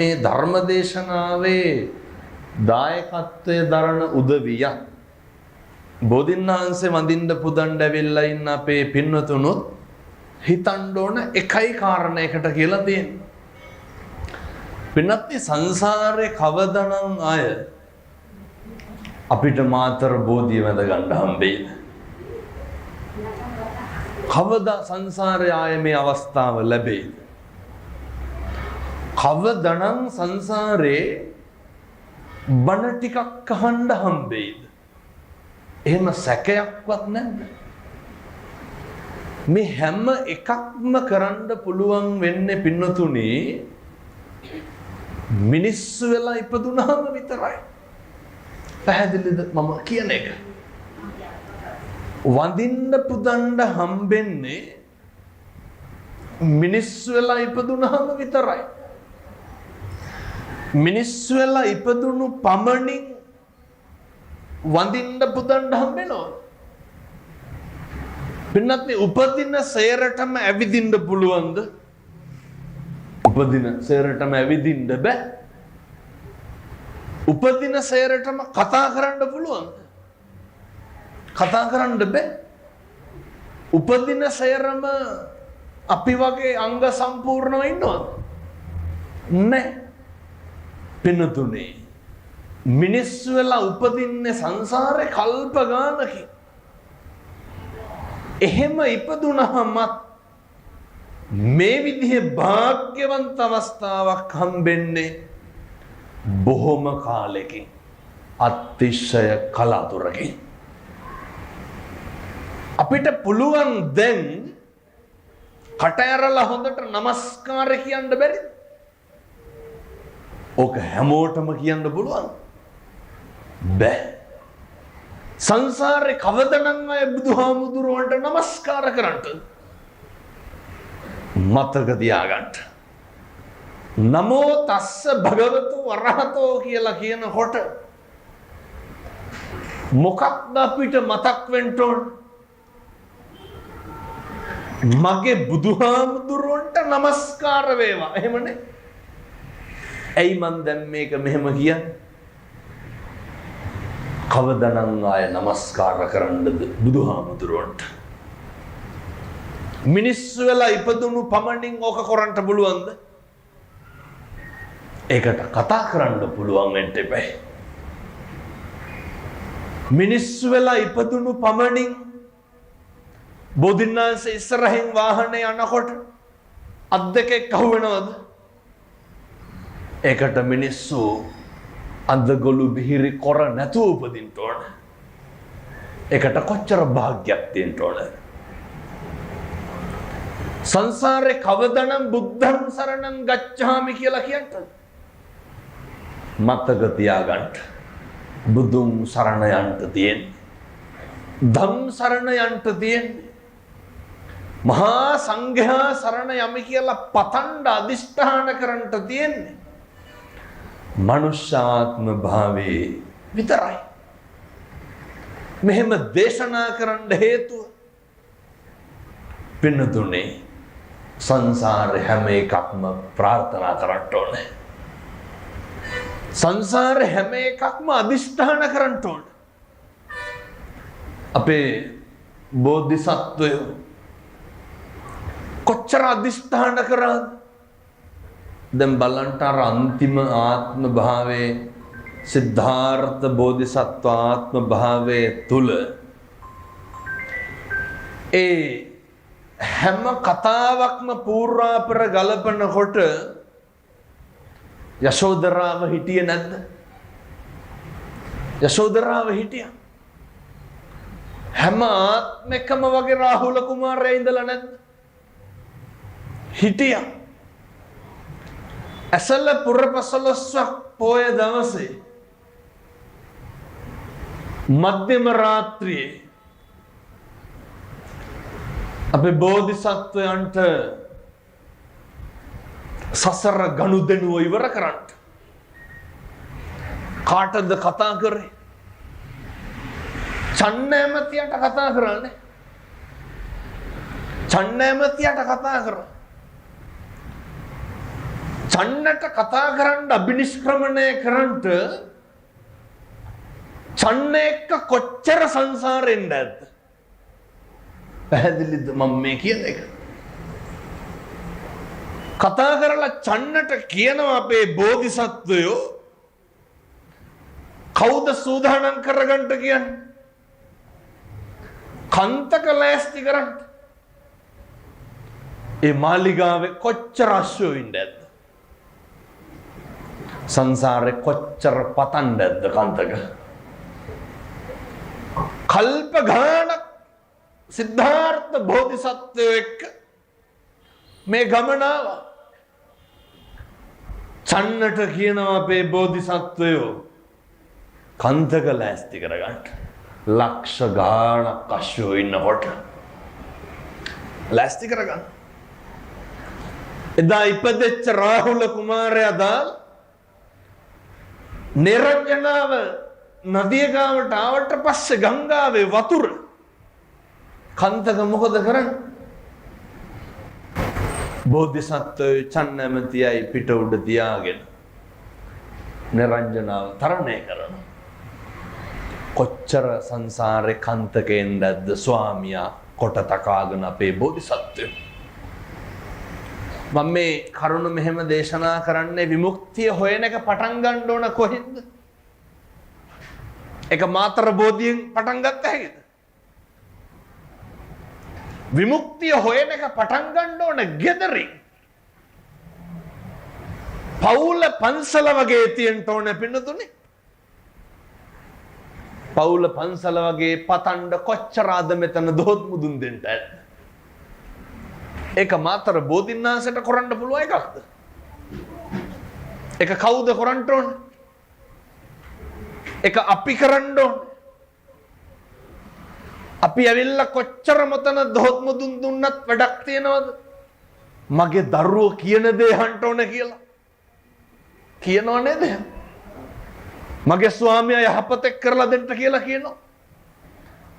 මේ ධර්මදේශනාවේ දායකත්වයේ දරන උදවිය බෝධින්නාංශේ වඳින්න පුදන්න ඇවිල්ලා ඉන්න අපේ පින්වතුනුත් හිතන්න ඕන එකයි කාරණයකට කියලා තියෙනවා. පින්නත්නි සංසාරේ කවදනම් අය අපිට මාතර බෝධිය වැඳ ගන්න හම්බෙයිද? කවදා සංසාරේ ආයේ මේ අවස්ථාව ලැබෙයිද? කවදනම් සංසාරේ බණ ටිකක් අහන්න හම්බෙයිද? එහෙම සැකයක්වත් නැද්ද? මේ හැම එකක්ම කරන්න පුළුවන් වෙන්නේ පින්නතුනි මිනිස්සු වෙලා ඉපදුනහම විතරයි. පැහැදිලිද මම කියන එක? වඳින්න පුදන්න හම්බෙන්නේ මිනිස්සු වෙලා ඉපදුනහම විතරයි. මිනිස්සු වෙලා ඉපදුණු පමණින් වඳින්න පුදන්න හම්බෙනවා. පින්නත්නි උපදින සේරටම ඇවිදින්න පුළුවන්ද? උපදින සේරටම ඇවිදින්න බෑ. උපදින සේරටම කතා කරන්න පුළුවන්ද? කතා කරන්න බෑ. උපදින සේරම අපි වගේ අංග සම්පූර්ණව ඉන්නවද? නැහැ. පින්නතුනේ මිනිස්සු වෙලා උපදින්නේ සංසාරේ කල්ප ගානකින්. එහෙම ඉපදුනහම මේ විදිහේ වාග්යවන්ත අවස්ථාවක් හම්බෙන්නේ බොහොම කාලෙකින්, අතිශය කලාතුරකින්. අපිට පුළුවන් දැන් කට ඇරලා හොඳට নমස්කාර කියන්න බැරිද? ඕක හැමෝටම කියන්න පුළුවන් බෑ. සංසාරේ කවදනම් අය බුදුහාමුදුරුවන්ට নমස්කාර කරන්නද? මතක තියාගන්න. නමෝ තස්ස භගවතු වරහතෝ කියලා කියනකොට මොකක්ද අපිට මතක් වෙන්න ඕන? මගේ බුදුහාමුදුරුවන්ට নমස්කාර වේවා. එහෙමනේ. ඇයි මන් දැන් මේක මෙහෙම කියන්නේ? කවදනම් ආය নমස්කාර කරන්නද බුදුහාමුදුරුවන්ට? මිනිස්සු වෙලා ඉපදුණු පමණින් ඕක කරන්න පුළුවන්ද? ඒකට කතා කරන්න පුළුවන් වෙන්න එපා. මිනිස්සු වෙලා ඉපදුණු පමණින් බෝධින්නාංශ ඉස්සරහින් වාහනේ යනකොට අත් දෙකක් අහුවෙනවද? ඒකට මිනිස්සු අඳගොළු බිහිරි කොර නැතුව උපදින්න ඕන. ඒකට කොච්චර වාග්යක් තියෙන්න ඕන? සංසාරේ කවදනම් බුද්ධං සරණං ගච්ඡාමි කියලා කියන්නද? මතක තියාගන්න. බුදුන් සරණ යන්න තියෙන්නේ. ධම් සරණ යන්න තියෙන්නේ. මහා සංඝයා සරණ යමි කියලා පතණ්ඩ අදිෂ්ඨාන කරන්න තියෙන්නේ. මනුෂ්‍යාත්ම භාවයේ විතරයි. මෙහෙම දේශනා කරන්න හේතුව පින්නතුනේ සංසාරේ හැම එකක්ම ප්‍රාර්ථනා කරන්න ඕනේ. සංසාරේ හැම එකක්ම අදිෂ්ඨාන කරන්න ඕනේ. අපේ බෝධිසත්වයෝ කොච්චර අදිෂ්ඨාන කරාද? දැන් බලන්න අර අන්තිම ආත්ම භාවයේ සිද්ධාර්ථ බෝධිසත්ව ආත්ම භාවයේ තුල ඒ හැම කතාවක්ම පූර්වාපර ගලපනකොට යශෝදරාව හිටියේ නැද්ද? යශෝදරාව හිටියා. හැම ආත්මෙකම වගේ රාහුල කුමාරයා ඉඳලා නැද්ද? හිටියා. ඇසල පුරපසළොස්වක් පොය දවසේ මධ්‍යම රාත්‍රියේ අපේ බෝධිසත්වයන්ට සසර ගනුදෙනුව ඉවර කරන්න කාටද කතා කරේ? චන්නෑමතියට කතා කරන්නේ. චන්නෑමතියට කතා කරා. චන්නට කතා කරන්න අභිනිෂ්ක්‍රමණය කරන්නට චන්න එක්ක කොච්චර සංසාරෙන් ඇද්ද? පැහැදිලිද මම මේ කියන එක? කතා කරලා චන්නට කියනවා අපේ බෝධිසත්වයෝ කවුද සූදානම් කරගන්න කියන්නේ? කන්තක ලෑස්ති කරන්න. ඒ මාලිගාවේ කොච්චර අශ්වයෝ ඉන්නද? සංසාරේ කොච්චර පතන්නද කන්තක? කල්ප ගානක් සිද්ධාර්ථ බෝධිසත්වයෝ එක්ක මේ ගමන ආවා. චන්නට කියනවා අපේ බෝධිසත්වයෝ කන්තක ලෑස්ති කරගන්න. ලක්ෂ ගානක් අශ්වයෝ ඉන්නකොට ලෑස්ති කරගන්න. එදා ඉපදෙච්ච රාහුල කුමාරයා දාල් නිරංජනාව නදිය ගාවට ආවට පස්සේ ගංගාවේ වතුර කන්තක මොකද කරන්නේ? බෝධිසත්වයෝ චන්නමතියයි පිට උඩ තියාගෙන නිරංජනාව තරණය කරනවා. කොච්චර සංසාරේ කන්තකෙන්ද ස්වාමියා කොට තකාගෙන අපේ බෝධිසත්වයෝ. මම මේ කරුණ මෙහෙම දේශනා කරන්නේ විමුක්තිය හොයන එක පටන් ගන්න ඕන කොහෙන්ද? ඒක මාතර බෝධියෙන් පටන් ගත්ත හැකිද? විමුක්තිය හොයන එක පටන් ගන්න ඕන ගෙදරින්. පවුල පන්සල වගේ තියෙන්න ඕන පින්නතුනේ. පවුල පන්සල වගේ පතණ්ඩ කොච්චර ආද මෙතන දොත් මුදුන් දෙන්න ඇද්ද? ඒක මාතර බෝධින්නාසයට කරන්න පුළුවන් එකක්ද? ඒක කවුද කරන්න ඕන? ඒක අපි කරන්න ඕන. අපි ඇවිල්ලා කොච්චර මොතන දොත් මුදුන් දුන්නත් වැඩක් තියනවද? මගේ දරුවෝ කියන දේ අහන්න ඕන කියලා. කියනව නේද? මගේ ස්වාමියා යහපතක් කරලා දෙන්න කියලා කියනවා.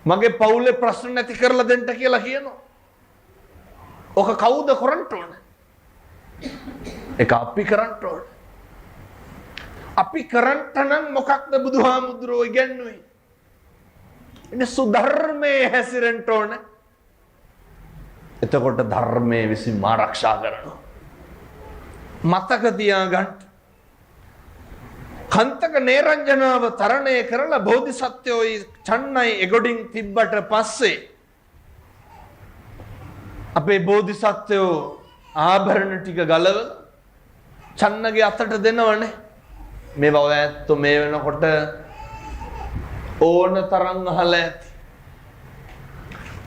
මගේ පවුලේ ප්‍රශ්න නැති කරලා දෙන්න කියලා කියනවා. ඔක කවුද කරන්න ඕන? ඒක අපි කරන්න ඕන. අපි කරන්න නම් මොකක්ද බුදුහාමුදුරුවෝ ඉගැන්වුවේ? මිනිස්සු ධර්මයේ හැසිරෙන්න ඕන. එතකොට ධර්මයේ විසින් ආරක්ෂා කරනවා. මතක තියාගන්න. කන්තක නේරංජනාව තරණය කරලා බෝධිසත්වයෝ චන්නයි එගොඩින් තිබ්බට පස්සේ අපේ බෝධිසත්වයෝ ආභරණ ටික ගලවලා චන්නගේ අතට දෙනවනේ. මේවා ඔය ඇත්තෝ මේ වෙනකොට ඕන තරම් අහලා ඇති.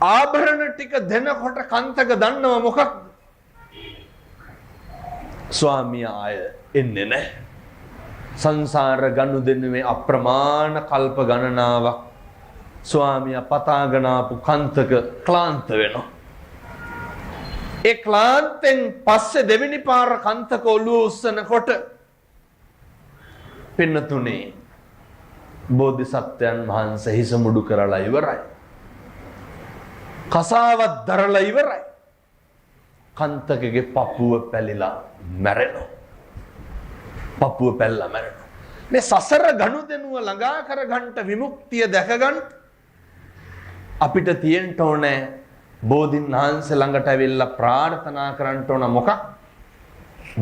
ආභරණ ටික දෙනකොට කන්තක දන්නව මොකක්ද? ස්වාමියා ආය එන්නේ නැහැ. සංසාර ගනුදෙනුවේ අප්‍රමාණ කල්ප ගණනාවක් ස්වාමියා පතාගෙන ආපු කන්තක ක්ලාන්ත වෙනවා. ඒ ක්ලාන්තෙන් පස්සේ දෙවෙනි පාර කන්තක ඔළුව උස්සනකොට පින්නතුනේ බෝධිසත්වයන් වහන්සේ හිස මුඩු කරලා ඉවරයි. කසාවත් දරලා ඉවරයි. කන්තකගේ පපුව පැලිලා මැරෙනවා. පපුව පැල්ලා මැරෙනවා. මේ සසර ගනුදෙනුව ළඟා කරගන්න විමුක්තිය දැකගන්න අපිට තියෙන්න ඕනේ බෝධින් වහන්සේ ළඟට ඇවිල්ලා ප්‍රාර්ථනා කරන්න ඕන මොකක්?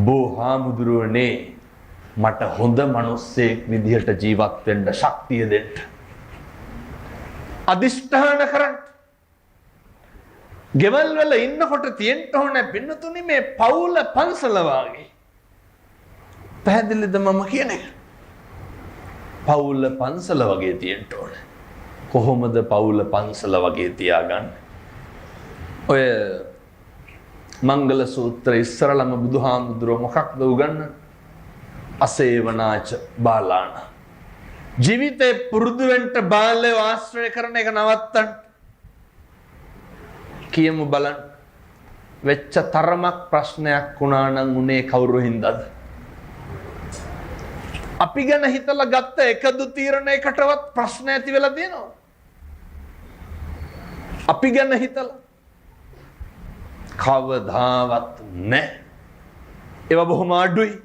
බෝහාමුදුරුවනේ මට හොඳ මිනිස්සෙක් විදිහට ජීවත් වෙන්න ශක්තිය දෙන්න. අදිෂ්ඨාන කරන්න. ගෙවල් වල ඉන්නකොට තියෙන්න ඕනේ පින්නතුනි මේ පවුල පන්සල වාගේ. පැහැදිලිද මම කියන එක? පවුල පන්සල වගේ තියෙන්න ඕනේ. කොහොමද පවුල පන්සල වගේ තියාගන්නේ? ඔය මංගල සූත්‍ර ඉස්සරළම බුදුහාමුදුරුවෝ මොකක්ද උගන්වන්නේ? අසේවනාච බාලාන. ජීවිතේ පුරුදු වෙන්න බාලයව ආශ්‍රය කරන එක නවත්තන්න. කියමු බලන්න. වෙච්ච තරමක් ප්‍රශ්නයක් වුණා නම් උනේ කවුරු හින්දාද? අපි ගැන හිතලා ගත්ත එකදු තීරණයකටවත් ප්‍රශ්න ඇති වෙලා තියෙනවා. අපි ගැන හිතලා කවදාවත් නැහැ. ඒවා බොහොම අඩුයි.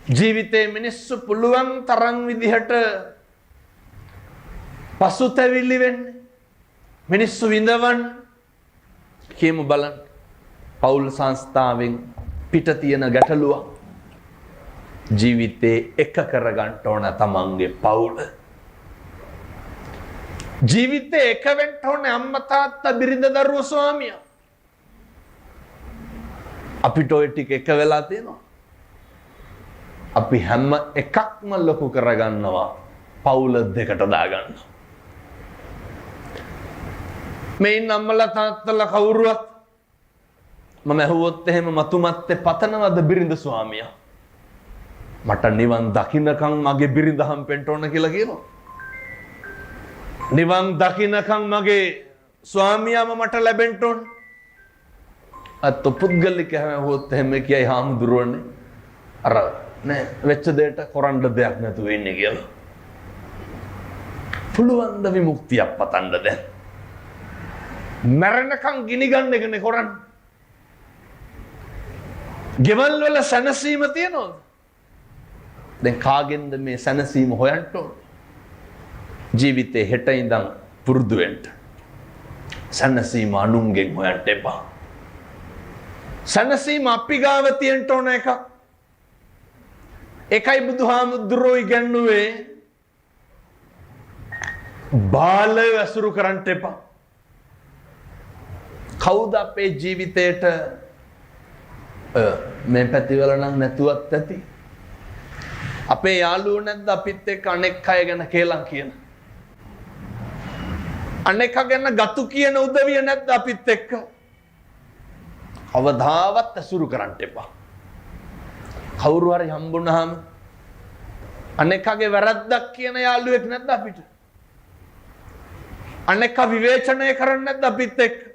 ජීවිතේ මිනිස්සු පුළුවන් තරම් විදිහට පසුතැවිලි වෙන්නේ. මිනිස්සු විඳවන්න කියමු බලන්න. පෞල් සංස්ථාවෙන් පිට තියෙන ගැටලුව ජීවිතේ එක කරගන්න ඕන තමන්ගේ පවුල. ජීවිතේ එක වෙන්න ඕනේ අම්මා තාත්තා බිරිඳ දරුවෝ ස්වාමියා. අපිට ඔය ටික එක වෙලා තියෙනවා. අපි හැම එකක්ම ලොකු කරගන්නවා පවුල දෙකට දාගන්නවා. මේ නම්මලා තාත්තලා කවුරුවත් මම ඇහුවොත් එහෙම මතුමත්තේ පතනවද බිරිඳ ස්වාමියා? මට නිවන් දකින්නකම් මගේ බිරිඳ හම්බෙන්න ඕන කියලා කියනවා. නිවන් දකින්නකම් මගේ ස්වාමියාම මට ලැබෙන්න ඕන. අත් පුද්ගලික ඇහුවොත් එහෙම කියයි හාමුදුරුවනේ අර නෑ වෙච්ච දෙයට කරන්න දෙයක් නැතුව ඉන්නේ කියලා. පුළුවන් ද විමුක්තියක් පතන්න දැන්. මරණකම් ගිනි ගන්න එකනේ කරන්නේ. ගෙවල් වල සැනසීම තියනවද? දැන් කාගෙන්ද මේ සැනසීම හොයන්න ඕන? ජීවිතේ හෙට ඉඳන් පුරුදු වෙන්න. සැනසීම අනුන්ගෙන් හොයන්න එපා. සැනසීම අපි ගාව තියෙන්න ඕන එකක්. එකයි බුදුහාමුදුරුවෝ ඉගැන්නුවේ බාලය ඇසුරු කරන්න එපා. කවුද අපේ ජීවිතේට මේ පැතිවල නම් නැතුවත් ඇති. අපේ යාළුවෝ නැද්ද අපිත් එක්ක අනෙක් අය ගැන කේලම් කියන? අනෙක් ගැන ගතු කියන උදවිය නැද්ද අපිත් එක්ක? අවදාවත් ඇසුරු කරන්න එපා. කවුරු හරි හම්බුනහම අනෙක්ගේ වැරද්දක් කියන යාළුවෙක් නැද්ද අපිට? අනෙක් විවේචනය කරන්නේ නැද්ද අපිත් එක්ක?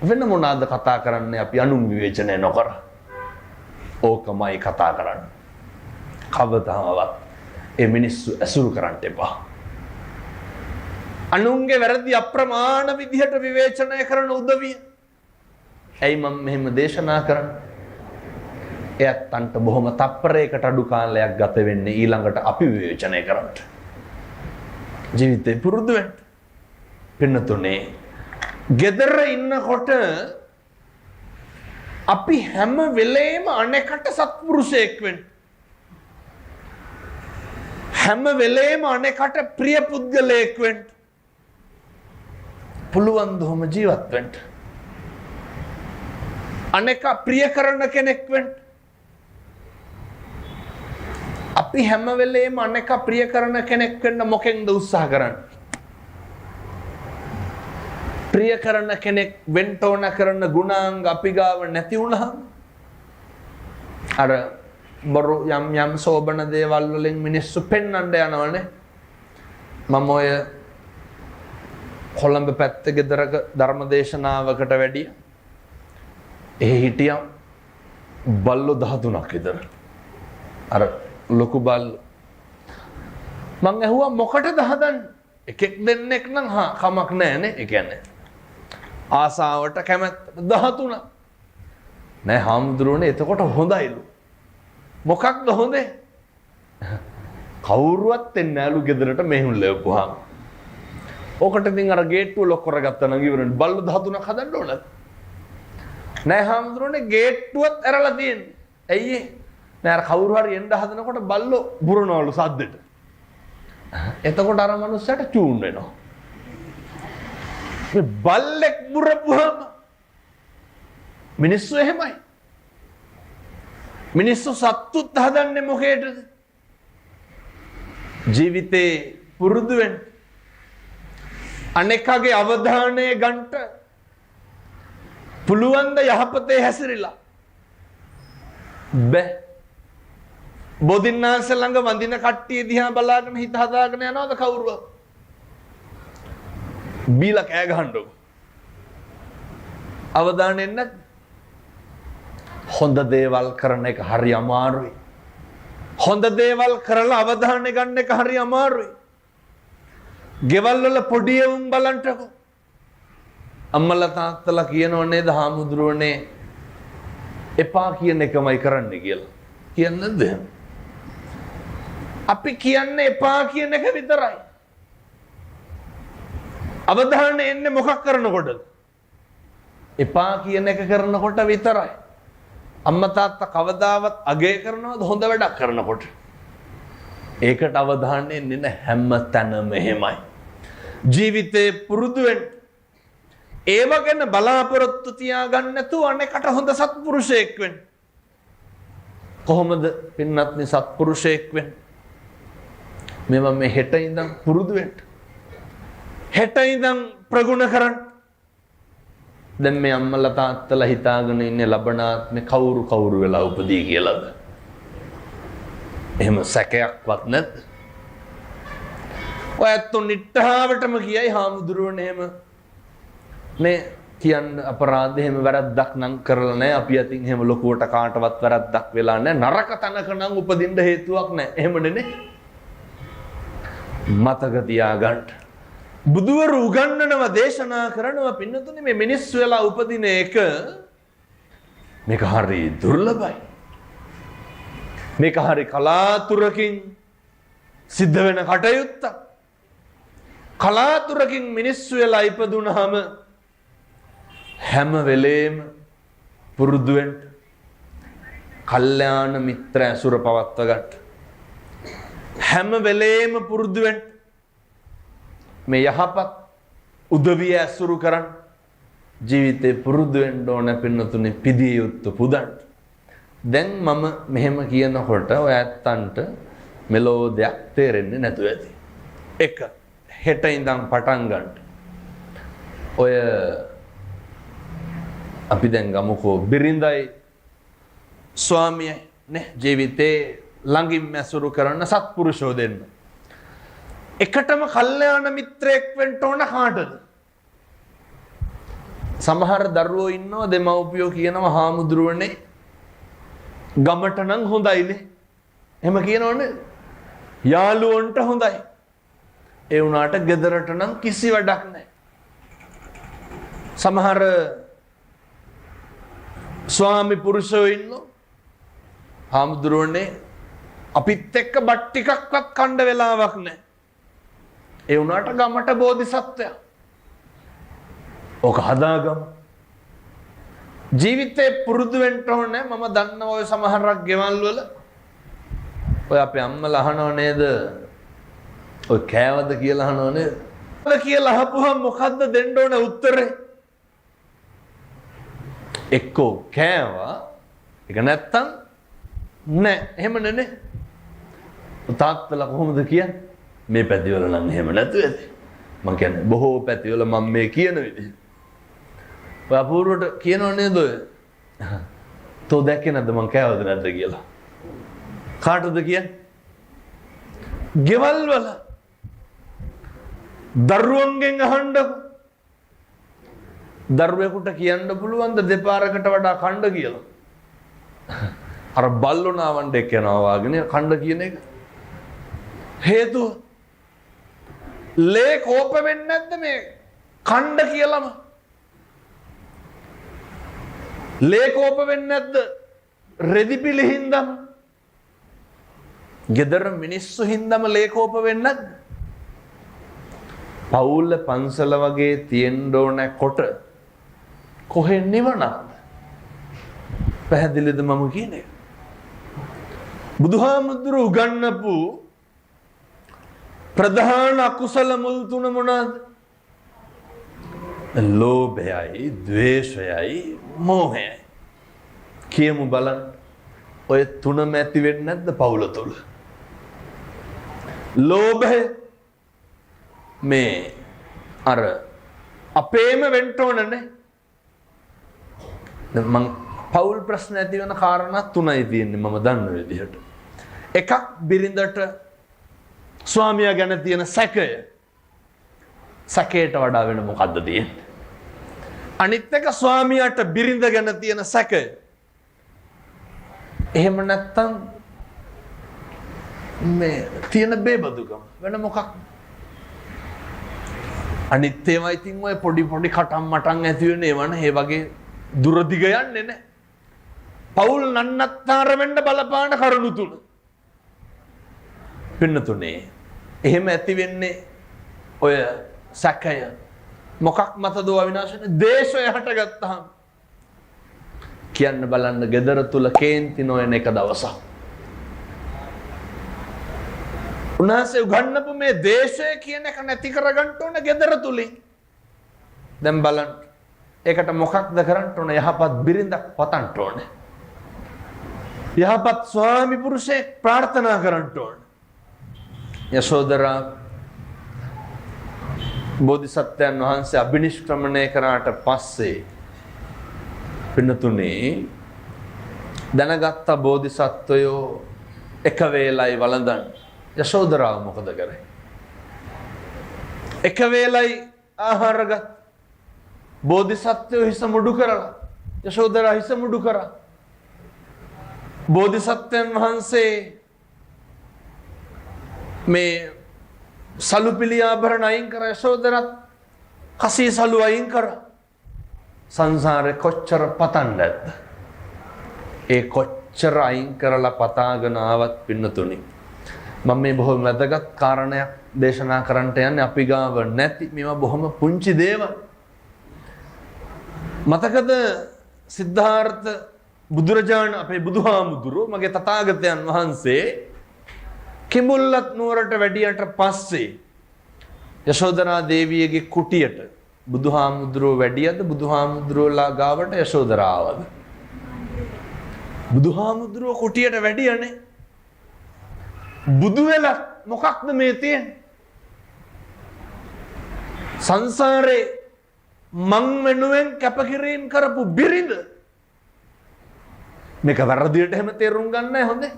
වෙන මොනවාද කතා කරන්නේ අපි අනුන් විවේචනය නොකර? ඕකමයි කතා කරන්නේ. කවදාවත් ඒ මිනිස්සු ඇසුරු කරන්න එපා. අනුන්ගේ වැරදි අප්‍රමාණ විදිහට විවේචනය කරන උදවිය. ඇයි මම මෙහෙම දේශනා කරන්නේ? එයත්න්ට බොහොම තප්පරයකට අඩු කාලයක් ගත වෙන්නේ ඊළඟට අපි විවේචනය කරන්න. ජීවිතේ පුරුදු වෙන්න. පින්නතුනේ ගෙදර ඉන්නකොට අපි හැම වෙලේම අනෙකට සත්පුරුෂයෙක් වෙන්න. හැම වෙලේම අනෙකට ප්‍රිය පුද්ගලයෙක් වෙන්න. පුළුවන් දොම ජීවත් වෙන්න. අනෙක ප්‍රිය කරන කෙනෙක් වෙන්න. අපි හැම වෙලේම අනෙක ප්‍රිය කරන කෙනෙක් වෙන්න මොකෙන්ද උත්සාහ කරන්නේ? ප්‍රිය කරන කෙනෙක් වෙන්න ඕන කරන ගුණාංග අපි ගාව නැති වුණාම අර බරු යම් සෝබන දේවල් වලින් මිනිස්සු පෙන්වන්න යනවනේ. මම ඔය කොළඹ පැත්තේ ගෙදරක ධර්මදේශනාවකට වැඩිය. එහි හිටියා බල්ලෝ 13ක් විතර. අර ලොකු බල්ලෝ. මං ඇහුවා මොකටද හදන්නේ? එකෙක් දෙන්නෙක් නම් කමක් නැහැනේ. ඒ කියන්නේ ආසාවට කැමැත්ත 13. නෑ හාමුදුරුවනේ එතකොට හොඳයිලු. මොකක්ද හොඳේ? කවුරුවත් එන්නේ නැලු ගෙදරට මෙහෙම ලැබුවාම. ඔකට ඉතින් අර ගේට්ටුව ලොක් කරගත්තා නම් ඉවරනේ. බල්ලු 13ක් හදන්න ඕනද? නෑ හාමුදුරුවනේ ගේට්ටුවත් ඇරලා තියෙන්නේ. ඇයි ඒ? නෑ අර කවුරු හරි එන්න හදනකොට බල්ලෝ බුරනවලු සද්දෙට. එතකොට අර මනුස්සයාට චූන් වෙනවා. මේ බල්ලෙක් බුරපුවාම මිනිස්සු එහෙමයි. මිනිස්සු සත්තුත් හදන්නේ මොකේද? ජීවිතේ පුරුදු වෙන්න. අනෙක්ගේ අවධානය ගන්නට පුළුවන් ද යහපතේ හැසිරিলা? බෑ. බොදින්නාන්ස ළඟ වඳින කට්ටිය දිහා බලාගෙන හිත හදාගෙන යනවද කවුරුවත්? බීලා කෑ ගහන්නකො. අවධානයෙන් නැත්. හොඳ දේවල් කරන එක හරි අමාරුයි. හොඳ දේවල් කරලා අවධානය ගන්න එක හරි අමාරුයි. ගෙවල් වල පොඩි උන් බලන්නකො. අම්මලා තාත්තලා කියනව නේද හාමුදුරුවනේ එපා කියන එකමයි කරන්න කියලා. කියන්නද? අපි කියන්නේ එපා කියන එක විතරයි. අවධානය එන්නේ මොකක් කරනකොටද? එපා කියන එක කරනකොට විතරයි. අම්මා තාත්තා කවදාවත් අගය කරනවද හොඳ වැඩක් කරනකොට? ඒකට අවධානය එන්නේ නැහැ. හැම තැනම එහෙමයි. ජීවිතේ පුරුදු වෙන්න. ඒව ගැන බලාපොරොත්තු තියාගන්න නැතුව අනේකට හොඳ සත්පුරුෂයෙක් වෙන්න. කොහොමද පින්වත්නි සත්පුරුෂයෙක් වෙන්නේ? මේවා මේ හෙට ඉඳන් පුරුදු වෙන්න. හෙට ඉඳන් ප්‍රගුණ කරන්න. දැන් මේ අම්මලා තාත්තලා හිතාගෙන ඉන්නේ ලබනාත්මේ කවුරු වෙලා උපදී කියලාද? එහෙම සැකයක්වත් නැද්ද? ඔයත් නිට්ටාවටම කියයි හාමුදුරුවනේ එහෙම මේ කියන්න අපරාධ එහෙම වැරද්දක් නම් කරලා නැහැ. අපි අතින් එහෙම ලොකුවට කාටවත් වැරද්දක් වෙලා නැහැ. නරක තැනක නම් උපදින්න හේතුවක් නැහැ. එහෙමනේ නේ. මතක තියාගන්න. බුදුවරු උගන්වනවා දේශනා කරනවා පින්නතුනේ මේ මිනිස්සු වෙලා උපදින එක මේක හරි දුර්ලභයි. මේක හරි කලාතුරකින් සිද්ධ වෙන කටයුත්තක්. කලාතුරකින් මිනිස්සු වෙලා ඉපදුනහම හැම වෙලේම පුරුදු වෙන්න කල්යාණ මිත්‍ර ඇසුර පවත්ව ගන්න. හැම වෙලේම පුරුදු වෙන්න මේ යහපත් උදවිය ඇසුරු කරන්න. ජීවිතේ පුරුදු වෙන්න ඕන පින්නතුනේ පිදිය යුතු පුදන්න. දැන් මම මෙහෙම කියනකොට ඔය ඇත්තන්ට මෙලෝ දෙයක් තේරෙන්නේ නැතුව ඇති. එක හෙට ඉඳන් පටන් ගන්න. ඔය අපි දැන් ගමුකෝ බිරිඳයි ස්වාමියයි නේ ජීවිතේ ළඟින් ඇසුරු කරන සත්පුරුෂෝ දෙන්න. එකටම කල්යාණ මිත්‍රයෙක් වෙන්න ඕන කාටද? සමහර දරුවෝ ඉන්නවා දෙමව්පියෝ කියනවා හාමුදුරුවනේ ගමට නම් හොඳයිනේ. එහෙම කියනවනේ. යාළුවන්ට හොඳයි. ඒ වුණාට ගෙදරට නම් කිසි වැඩක් නැහැ. සමහර ස්වාමි පුරුෂයෝ ඉන්නවා. හාමුදුරුවනේ අපිත් එක්ක බත් ටිකක්වත් කන්න වෙලාවක් නැහැ. ඒ වුණාට ගමට බෝධිසත්වයා. ඕක හදාගම. ජීවිතේ පුරුදු වෙන්න ඕනේ. මම දන්නවා ඔය සමහරක් ගෙවල් වල ඔය අපේ අම්මලා අහනව නේද? ඔය කෑවද කියලා අහනව නේද? කියලා අහපුවම මොකද්ද දෙන්න ඕන උත්තරේ? එක්කෝ කෑවා. ඒක නැත්තම් නෑ. එහෙම නෙනේ. තාත්තලා කොහොමද කියන්නේ? මේ පැතිවල නම් එහෙම නැතුව ඇති. මම කියන්නේ බොහෝ පැතිවල මම මේ කියන විදිහ. ඔය අපූර්වට කියනව නේද ඔය? තෝ දැක්කේ නැද්ද මං කෑවද නැද්ද කියලා? කාටද කියන්නේ? ගෙවල් වල දරුවන්ගෙන් අහන්නකො. දරුවෙකුට කියන්න පුළුවන්ද දෙපාරකට වඩා කණ්ඩ කියලා? අර බල්ලෝනාවන්ට එක්කනවා වාගෙන කණ්ඩ කියන එක. හේතුව ලේ කෝප වෙන්නේ නැද්ද මේ කණ්ඩ කියලාම? ලේ කෝප වෙන්නේ නැද්ද රෙදි පිලි හින්දාම? ගෙදර මිනිස්සු හින්දාම ලේ කෝප වෙන්නේ නැද්ද? පවුල පන්සල වගේ තියෙන්න ඕන කොට කොහෙ නිවනක්ද? පැහැදිලිද මම කියන්නේ? බුදුහාමුදුරුවෝ උගන්වපු ප්‍රධාන අකුසල මුල් තුන මොනවාද? ලෝභයයි, ද්වේෂයයි, මෝහයයි. කියමු බලන්න. ඔය තුනම ඇති වෙන්නේ නැද්ද පවුල තුල? ලෝභය මේ අර අපේම වෙන්න ඕනනේ. දැන් මං පවුල් ප්‍රශ්න ඇති වෙන කාරණා තුනයි තියෙන්නේ මම දන්න විදිහට. එකක් බිරිඳට ස්වාමියා ගැන තියෙන සැකය. සැකයට වඩා වෙන මොකද්ද තියෙන්නේ? අනිත් එක ස්වාමියාට බිරිඳ ගැන තියෙන සැකය. එහෙම නැත්තම් මේ තියෙන බේබදුකම වෙන මොකක්? අනිත් ඒවා ඉතින් ඔය පොඩි පොඩි කටම් මටම් ඇති වෙන ඒවනේ. ඒ වගේ දුරදිග යන්නේ නැහැ. පවුල් නන්නත්තර වෙන්න බලපාන කරුණු තුන. පින්නතුනේ එහෙම ඇති වෙන්නේ ඔය සැකය මොකක් මතද අවිනාශ වෙන්නේ? දේශය හටගත්තාම කියන්න බලන්න gedara තුල කේන්ති නොයන එක දවසක්. උන්වහන්සේ උගන්වපු මේ දේශය කියන එක නැති කරගන්න ඕන gedara තුලින්. දැන් බලන්න. ඒකට මොකක්ද කරන්න ඕන? යහපත් බිරිඳක් පතන්න ඕන. යහපත් ස්වාමි පුරුෂයෙක් ප්‍රාර්ථනා කරන්න ඕන. යශෝදරා බෝධිසත්වයන් වහන්සේ අභිනිෂ්ක්‍රමණය කරාට පස්සේ පින්නතුනේ දැනගත්ත බෝධිසත්වයෝ එක වේලයි වළඳන්. යශෝදරාව මොකද කරේ? එක වේලයි ආහාරගත් බෝධිසත්වයෝ හිස මුඩු කරලා යශෝදරා හිස මුඩු කරා. බෝධිසත්වයන් වහන්සේ මේ සලුපිලි ආභරණ අයින් කර යශෝදරත් කසී සලු අයින් කර සංසාරේ කොච්චර පතන්නද? ඒ කොච්චර අයින් කරලා පතාගෙන ආවත් පින්නතුනි මම මේ බොහොම වැදගත් කාරණයක් දේශනා කරන්නට යන්නේ අපි ගාව නැති මේවා බොහොම පුංචි දේවල්. මතකද සිද්ධාර්ථ බුදුරජාණන් අපේ බුදුහාමුදුරුවෝ මගේ තථාගතයන් වහන්සේ කිඹුල්ලත් නුවරට වැඩියට පස්සේ යශෝදරා දේවියගේ කුටියට බුදුහාමුදුරුවෝ වැඩියද බුදුහාමුදුරුවෝලා ගාවට යශෝදරාවද? බුදුහාමුදුරුවෝ කුටියට වැඩියනේ. බුදු වෙලා මොකක්ද මේ තියෙන්නේ? සංසාරේ මං වෙනුවෙන් කැපකිරීම කරපු බිරිඳ. මේක වැරදියට එහෙම තේරුම් ගන්නෑ හොඳේ.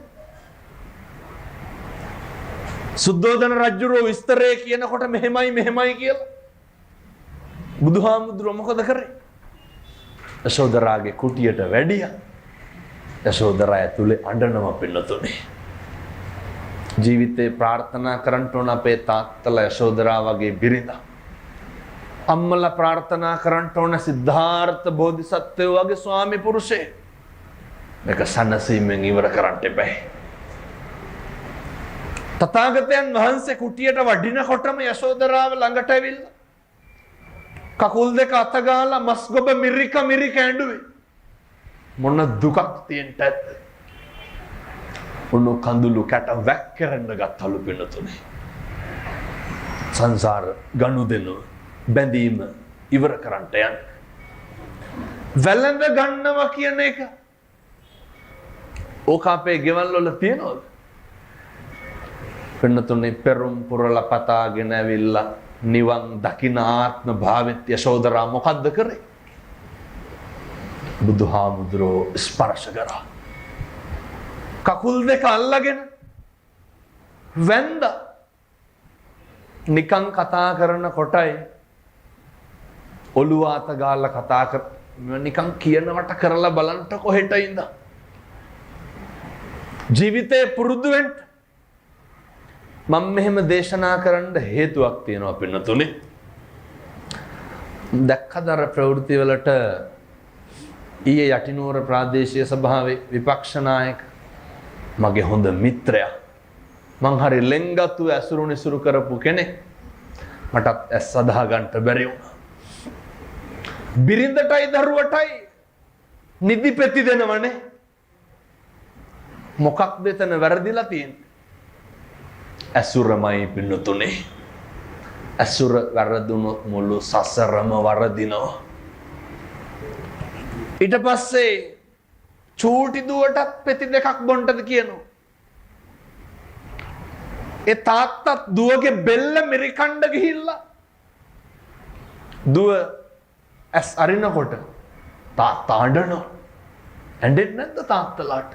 සුද්ධෝදන රජුරෝ විස්තරේ කියනකොට මෙහෙමයි කියලා. බුදුහාමුදුරුවෝ මොකද කරේ? යශෝදරාගේ කුටියට වැඩියා. යශෝදරා ඇතුලේ අඬනවා පින්නතුනේ. ජීවිතේ ප්‍රාර්ථනා කරන්න ඕන අපේ තාත්තලා යශෝදරා වගේ බිරිඳ. අම්මලා ප්‍රාර්ථනා කරන්න ඕන සිද්ධාර්ථ බෝධිසත්වයෝ වගේ ස්වාමි පුරුෂයෙක්. මේක සනසීමෙන් ඉවර කරන්න එපා. තථාගතයන් වහන්සේ කුටියට වඩිනකොටම යශෝදරාව ළඟට ඇවිල්ලා කකුල් දෙක අත ගාලා මස් ගොබ මිරික ඇඬුවේ. මොන දුකක් තියෙන්නද? උණු කඳුළු කැට වැක්කරන්න ගත්තලු පින්නතුනේ. සංසාර ගනුදෙනු බැඳීම ඉවර කරන්න යන්න. වැළඳ ගන්නවා කියන එක ඕක අපේ ගෙවල් වල තියෙනවද? පින්නතුනේ පෙරම් පුරලා පතාගෙන ඇවිල්ලා නිවන් දකින ආත්ම භාවෙත් යශෝදරා මොකද්ද කරේ? බුදුහාමුදුරෝ ස්පර්ශ කරා. කකුල් දෙක අල්ලගෙන වැන්ද නිකන් කතා කරන කොටයි ඔළුව අත ගාලා කතා කර නිකන් කියනවට කරලා බලන්න කොහෙට ඉඳ ජීවිතේ පුරුදු වෙන්න මම මෙහෙම දේශනා කරන්න හේතුවක් තියෙනවා පින්නතුනේ. දැක්කද අර ප්‍රවෘත්ති වලට ඊයේ යටිනුවර ප්‍රාදේශීය සභාවේ විපක්ෂ නායක මගේ හොඳ මිත්‍රයා මං හරි ලෙන්ගතු ඇසුරු නිසුරු කරපු කෙනෙක් මටත් ඇස් සදා ගන්න බැරි වුණා. බිරිඳටයි දරුවටයි නිදි පෙති දෙනවනේ. මොකක්ද එතන වැරදිලා තියෙන්නේ? ඇසුරමයි පින්නතුනේ. ඇසුර වැරදුනොත් මුළු සසරම වරදිනවා. ඊට පස්සේ චූටි දුවටත් පෙති දෙකක් බොන්නද කියනවා. ඒ තාත්තත් දුවගේ බෙල්ල මිරිකණ්ඩ ගිහිල්ලා දුව ඇස් අරිනකොට තාත්තා අඬනවා. ඇඬෙන්නේ නැද්ද තාත්තලාට?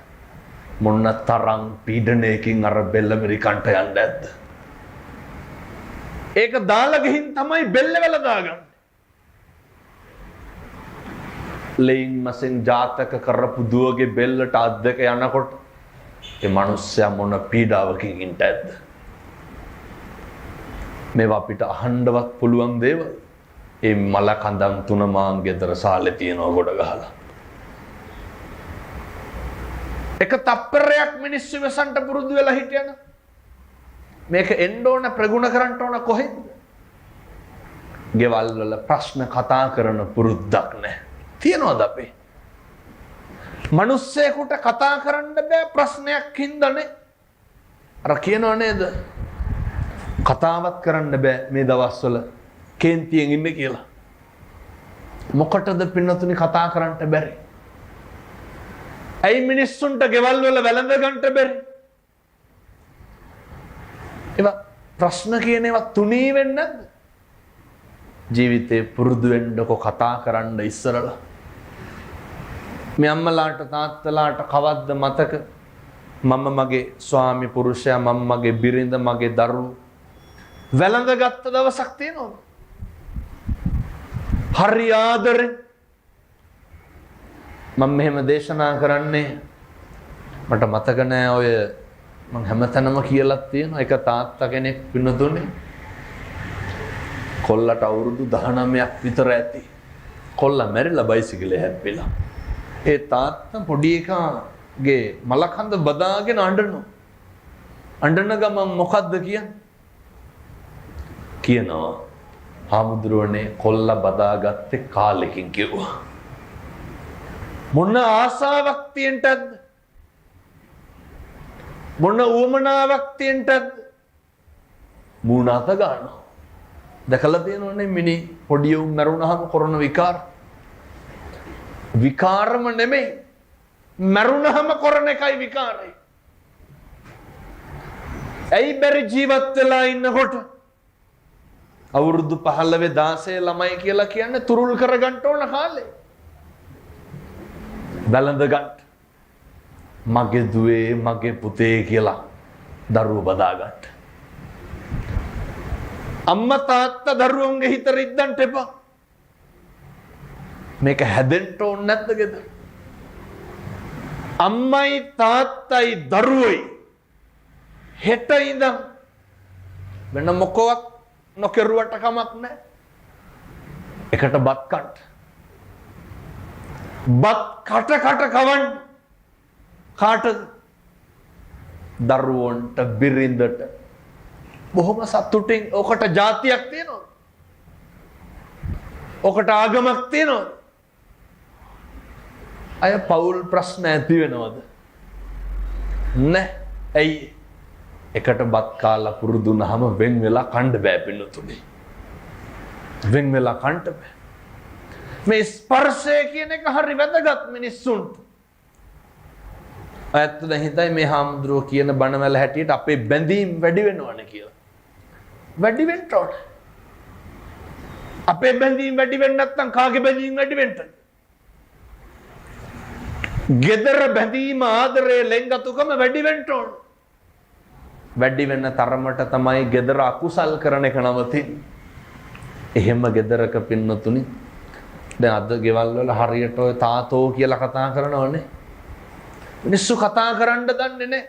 මොන්න තරම් පීඩනයකින් අර බෙල්ල මිරිකණ්ඩ යන්නේ නැද්ද? ඒක දාලා ගිහින් තමයි බෙල්ල වල දාගන්නේ. ලෙයින් මසෙන් ජාතක කරපු දුවගේ බෙල්ලට අත් දෙක යනකොට ඒ මිනිස්සයා මොන පීඩාවකින් ඉන්නද? මේවා අපිට අහන්නවත් පුළුවන් දේවල්. ඒ මල කඳන් තුන මාන් ගෙදර සාලේ තියනවා ගොඩ ගහලා. එක තප්පරයක් මිනිස්සු ඉවසන්ට පුරුදු වෙලා හිටියන මේක එන්න ඕන ප්‍රගුණ කරන්න ඕන කොහෙද? ගෙවල් වල ප්‍රශ්න කතා කරන පුරුද්දක් නැහැ. තියනවද අපේ? මිනිස්සෙකුට කතා කරන්න බෑ ප්‍රශ්නයක් හින්දානේ. අර කියනව නේද? කතාවත් කරන්න බෑ මේ දවස්වල කේන්තියෙන් ඉන්නේ කියලා. මොකටද පින්නතුනි කතා කරන්න බැරි? ඇයි මිනිස්සුන්ට ගෙවල් වල වැළඳ ගන්නට බැරි? ඒවා ප්‍රශ්න කියන ඒවා තුනී වෙන්නේ නැද්ද? ජීවිතේ පුරුදු වෙන්නකො කතා කරන්න ඉස්සරලා. මේ අම්මලාට තාත්තලාට කවද්ද මතක මම මගේ ස්වාමි පුරුෂයා මම මගේ බිරිඳ මගේ දරුවෝ වැළඳ ගත්ත දවසක් තියෙනවද? හරි ආදරෙන් මම මෙහෙම දේශනා කරන්නේ මට මතක නෑ ඔය මම හැමතැනම කියලා තියෙනවා එක තාත්තා කෙනෙක් පින්නතුනේ කොල්ලට අවුරුදු 19ක් විතර ඇති කොල්ලා මැරිලා බයිසිකලේ හැප්පිලා ඒ තාත්තා පොඩි එකාගේ මලකඳ බදාගෙන අඬන ගමන් මොකද්ද කියනවා හාමුදුරුවනේ කොල්ලා බදාගත්තේ කාලෙකින් කිව්වා. මොන ආසාවක් තියෙන්ටද? මොන උවමනාවක් තියෙන්ටද? මූණාත ගන්නවා. දැකලා තියෙනවනේ මිනි පොඩි උන් මරුණාම කරන විකාරම නෙමෙයි මරුණාම කරන එකයි විකාරය. ඇයි බැරි ජීවත් වෙලා ඉන්නකොට අවුරුදු 15 16 ළමයි කියලා කියන්නේ තුරුල් කරගන්න ඕන කාලේ. වැළඳ ගන්න. මගේ දුවේ මගේ පුතේ කියලා දරුවෝ බදා ගන්න. අම්මා තාත්තා දරුවන්ගේ හිත රිද්දන්න එපා. මේක හැදෙන්න ඕන නැද්ද ගෙදර? අම්මයි තාත්තයි දරුවෝයි හෙට ඉඳන් වෙන මොකවත් නොකරුවට කමක් නැහැ. එකට බත් කන්න. බත් කට කවන්න. කාටද? දරුවන්ට බිරිඳට. බොහොම සතුටින් ඔකට જાතියක් තියෙනවා. ඔකට ආගමක් තියෙනවා. අය පෞල් ප්‍රශ්න ඇති වෙනවද? නැහැ. ඇයි? එකට බත් කාලා පුරුදු වුණාම වෙන් වෙලා කන්න බෑ පින්නතුනේ. වෙන් වෙලා කන්න බෑ. මේ ස්පර්ශය කියන එක හරි වැදගත් මිනිස්සුන්ට. ඇත්ත දැන් හිතයි මේ හාමුදුරුවෝ කියන බණවල හැටියට අපේ බැඳීම් වැඩි වෙනවනේ කියලා. වැඩි වෙන්න ඕන. අපේ බැඳීම් වැඩි වෙන්නේ නැත්නම් කාගේ බැඳීම් වැඩි වෙන්නද? gedara බැඳීම ආදරේ ලෙන්ගතුකම වැඩි වෙන්න ඕන. වැඩි වෙන තරමට තමයි gedara අකුසල් කරන එක නවතින්නේ. එහෙම gedaraka පින්නතුනි දැන් අද ගෙවල් වල හරියට ඔය තාතෝ කියලා කතා කරනවනේ. මිනිස්සු කතා කරන්න දන්නේ නැහැ.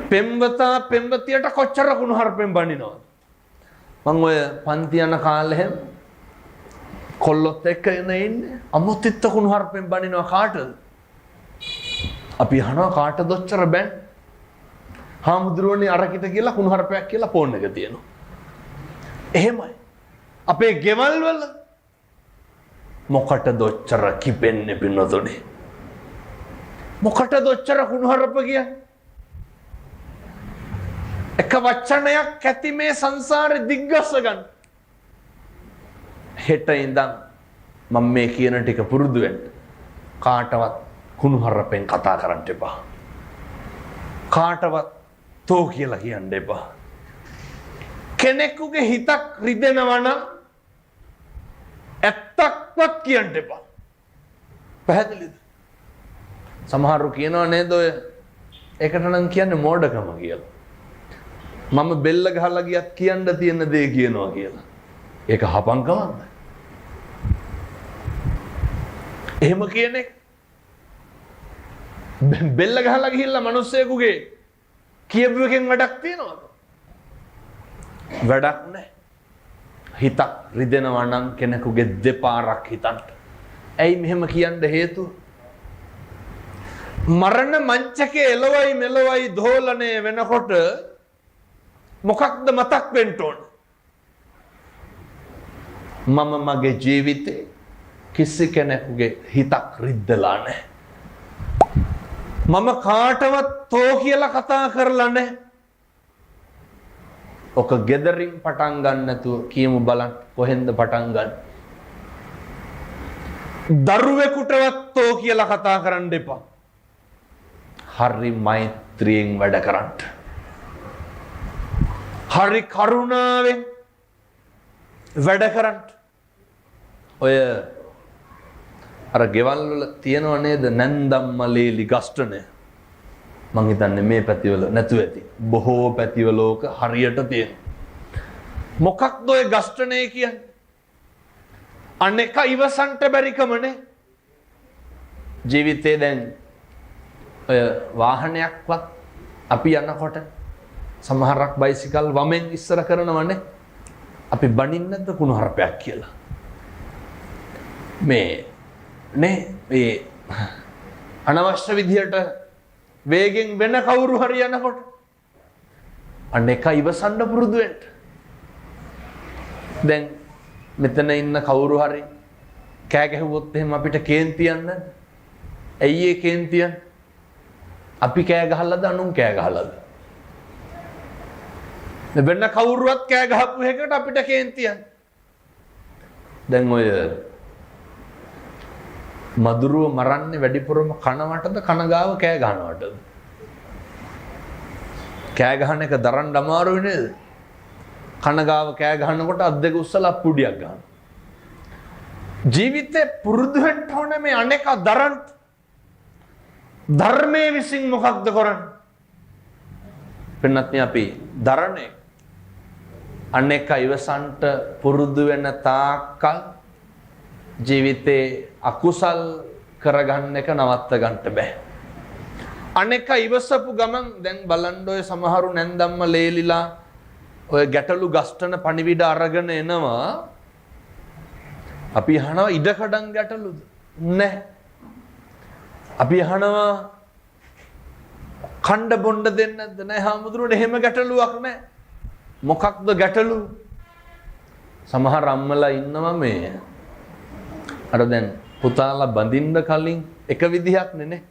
පෙම්වතා පෙම්වතියට කොච්චර කුණුහරුපෙන් බනිනවද? මම ඔය පන්ති යන කාලේ හැම කොල්ලොත් එක්ක ඉන්නේ අමුතිත්ත කුණුහරුපෙන් බනිනවා කාටද? අපි අහනවා කාටද ඔච්චර බැන්? හාමුදුරුවනේ අරකිට කියලා කුණුහරුපයක් කියලා ෆෝන් එක තියෙනවා. එහෙමයි. අපේ ගෙවල් වල මොකටද ඔච්චර කිපෙන්නේ පින්නතුනේ? මොකටද ඔච්චර කුණුහරුප කියන්නේ? එක වචනයක් ඇති මේ සංසාරේ දිග්ගස්ස ගන්න. හෙට ඉඳන් මම මේ කියන ටික පුරුදු වෙන්න. කාටවත් කුණුහරුපෙන් කතා කරන්න එපා. කාටවත් තෝ කියලා කියන්න එපා. කෙනෙකුගේ හිතක් රිදෙනවා නම් ඇත්තක්වත් කියන්න එපා. පැහැදිලිද? සමහරව කියනවා නේද ඔය ඒකට නම් කියන්නේ මෝඩකම කියලා. මම බෙල්ල ගහලා ගියත් කියන්න තියෙන දේ කියනවා කියලා. ඒක හපංකමක්ද? එහෙම කියන්නේ බෙල්ල ගහලා ගිහිල්ලා මිනිස්සෙකුගේ කියපු එකෙන් වැඩක් තියනවද? වැඩක් නැහැ. හිතක් රිදෙනවා නම් කෙනෙකුගේ දෙපාරක් හිතන්න. ඇයි මෙහෙම කියන්න හේතුව? මරණ මංචකේ එළවයි මෙලවයි දෝලණය වෙනකොට මොකක්ද මතක් වෙන්න ඕන? මම මගේ ජීවිතේ කිසි කෙනෙකුගේ හිතක් රිද්දලා නැහැ. මම කාටවත් තෝ කියලා කතා කරලා නැහැ. ඔක ගෙදරින් පටන් ගන්න නැතුව කියමු බලන්න කොහෙන්ද පටන් ගන්න? දරුවෙකුටවත් තෝ කියලා කතා කරන්න එපා. හරි මෛත්‍රියෙන් වැඩ කරන්න. හරි කරුණාවෙන් වැඩ කරන්න. ඔය අර ගෙවල් වල තියෙනව නේද නැන්දම්මලේලි ගස්ටනේ. මං හිතන්නේ මේ පැතිවල නැතුව ඇති. බොහෝ පැතිවල ඕක හරියට තියෙන. මොකක්ද ඔය ගස්ටනේ කියන්නේ? අනේක ඉවසන්ට බැරිකමනේ. ජීවිතේ දැන් ඔය වාහනයක්වත් අපි යනකොට සමහරක් බයිසිකල් වමෙන් ඉස්සර කරනවනේ. අපි බනින්නේ නැද්ද කුණුහරුපයක් කියලා? මේ අනවශ්‍ය විදියට වේගෙන් වෙන කවුරු හරි යනකොට අන්න එක ඉවසන්න පුරුදු වෙන්න. දැන් මෙතන ඉන්න කවුරු හරි කෑ ගැහුවොත් එහෙම අපිට කේන්තියක් නැද්ද? ඇයි ඒ කේන්තිය? අපි කෑ ගහලාද අනුන් කෑ ගහලාද? වෙන කවුරුවත් කෑ ගහපු එකකට අපිට කේන්තියක්. දැන් ඔය මදුරුව මරන්නේ වැඩිපුරම කනවටද කනගාව කෑ ගහනවටද? කෑ ගහන එක දරන්න අමාරුයි නේද? කනගාව කෑ ගහනකොට අත් දෙක උස්සලා පුඩියක් ගන්නවා. ජීවිතේ පුරුදු වෙන්න ඕනේ මේ අනේක දරන්න. ධර්මයේ විසින් මොකක්ද කරන්නේ? පින්නත්නි අපි දරන්නේ අනේක ඉවසන්ට පුරුදු වෙන තාක්කල් ජීවිතේ අකුසල් කරගන්න එක නවත්ත ගන්න බෑ. අනේක ඉවසපු ගමන් දැන් බලන්න ඔය සමහරු නැන්දම්ම ලේලිලා ඔය ගැටලු ගස්ටන පණිවිඩ අරගෙන එනවා. අපි අහනවා ඉඩකඩම් ගැටලුද? නැහැ. අපි අහනවා කණ්ඩ බොණ්ඩ දෙන්නේ නැද්ද? නැහැ හාමුදුරුවනේ එහෙම ගැටලුවක් නැහැ. මොකක්ද ගැටලු? සමහර අම්මලා ඉන්නවා මේ අර දැන් පුතාලා බඳින්න කලින් එක විදිහක් නේ.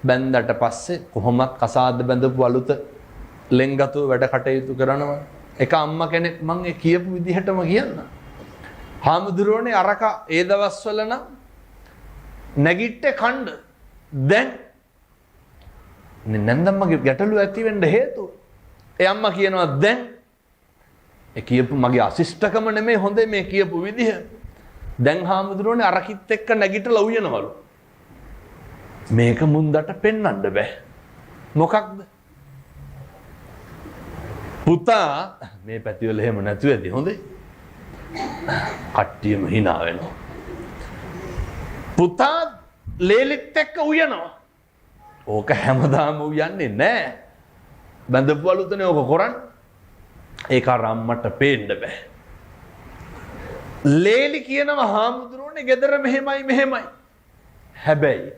බැන්දට පස්සේ කොහොමත් කසාද බැඳපු අලුත ලෙන්ගතු වැඩ කටයුතු කරනවා. එක අම්මා කෙනෙක් මම ඒ කියපු විදිහටම කියන්න. හාමුදුරුවනේ අරක ඒ දවස්වල නම් නැගිට්ටේ කණ්ඩ. දැන් නැන්දම්මගේ ගැටලුව ඇති වෙන්න හේතුව. ඒ අම්මා කියනවා දැන් ඒ කියපු මගේ අසිෂ්ඨකම නෙමෙයි හොඳේ මේ කියපු විදිහ. දැන් හාමුදුරුවනේ අරකිත් එක්ක නැගිටලා උයනවලු. මේක මුන්දට පෙන්වන්න බෑ. මොකක්ද? පුතා මේ පැතිවල එහෙම නැතුව ඇති හොඳේ. කට්ටියම hina වෙනවා. පුතා ලේලිත් එක්ක උයනවා. ඕක හැමදාම උයන්නේ නෑ. බඳපු අලුතනේ ඕක කරන්නේ. ඒක අම්මට පේන්න බෑ. ලේලි කියනවා හාමුදුරුවනේ ගෙදර මෙහෙමයි. හැබැයි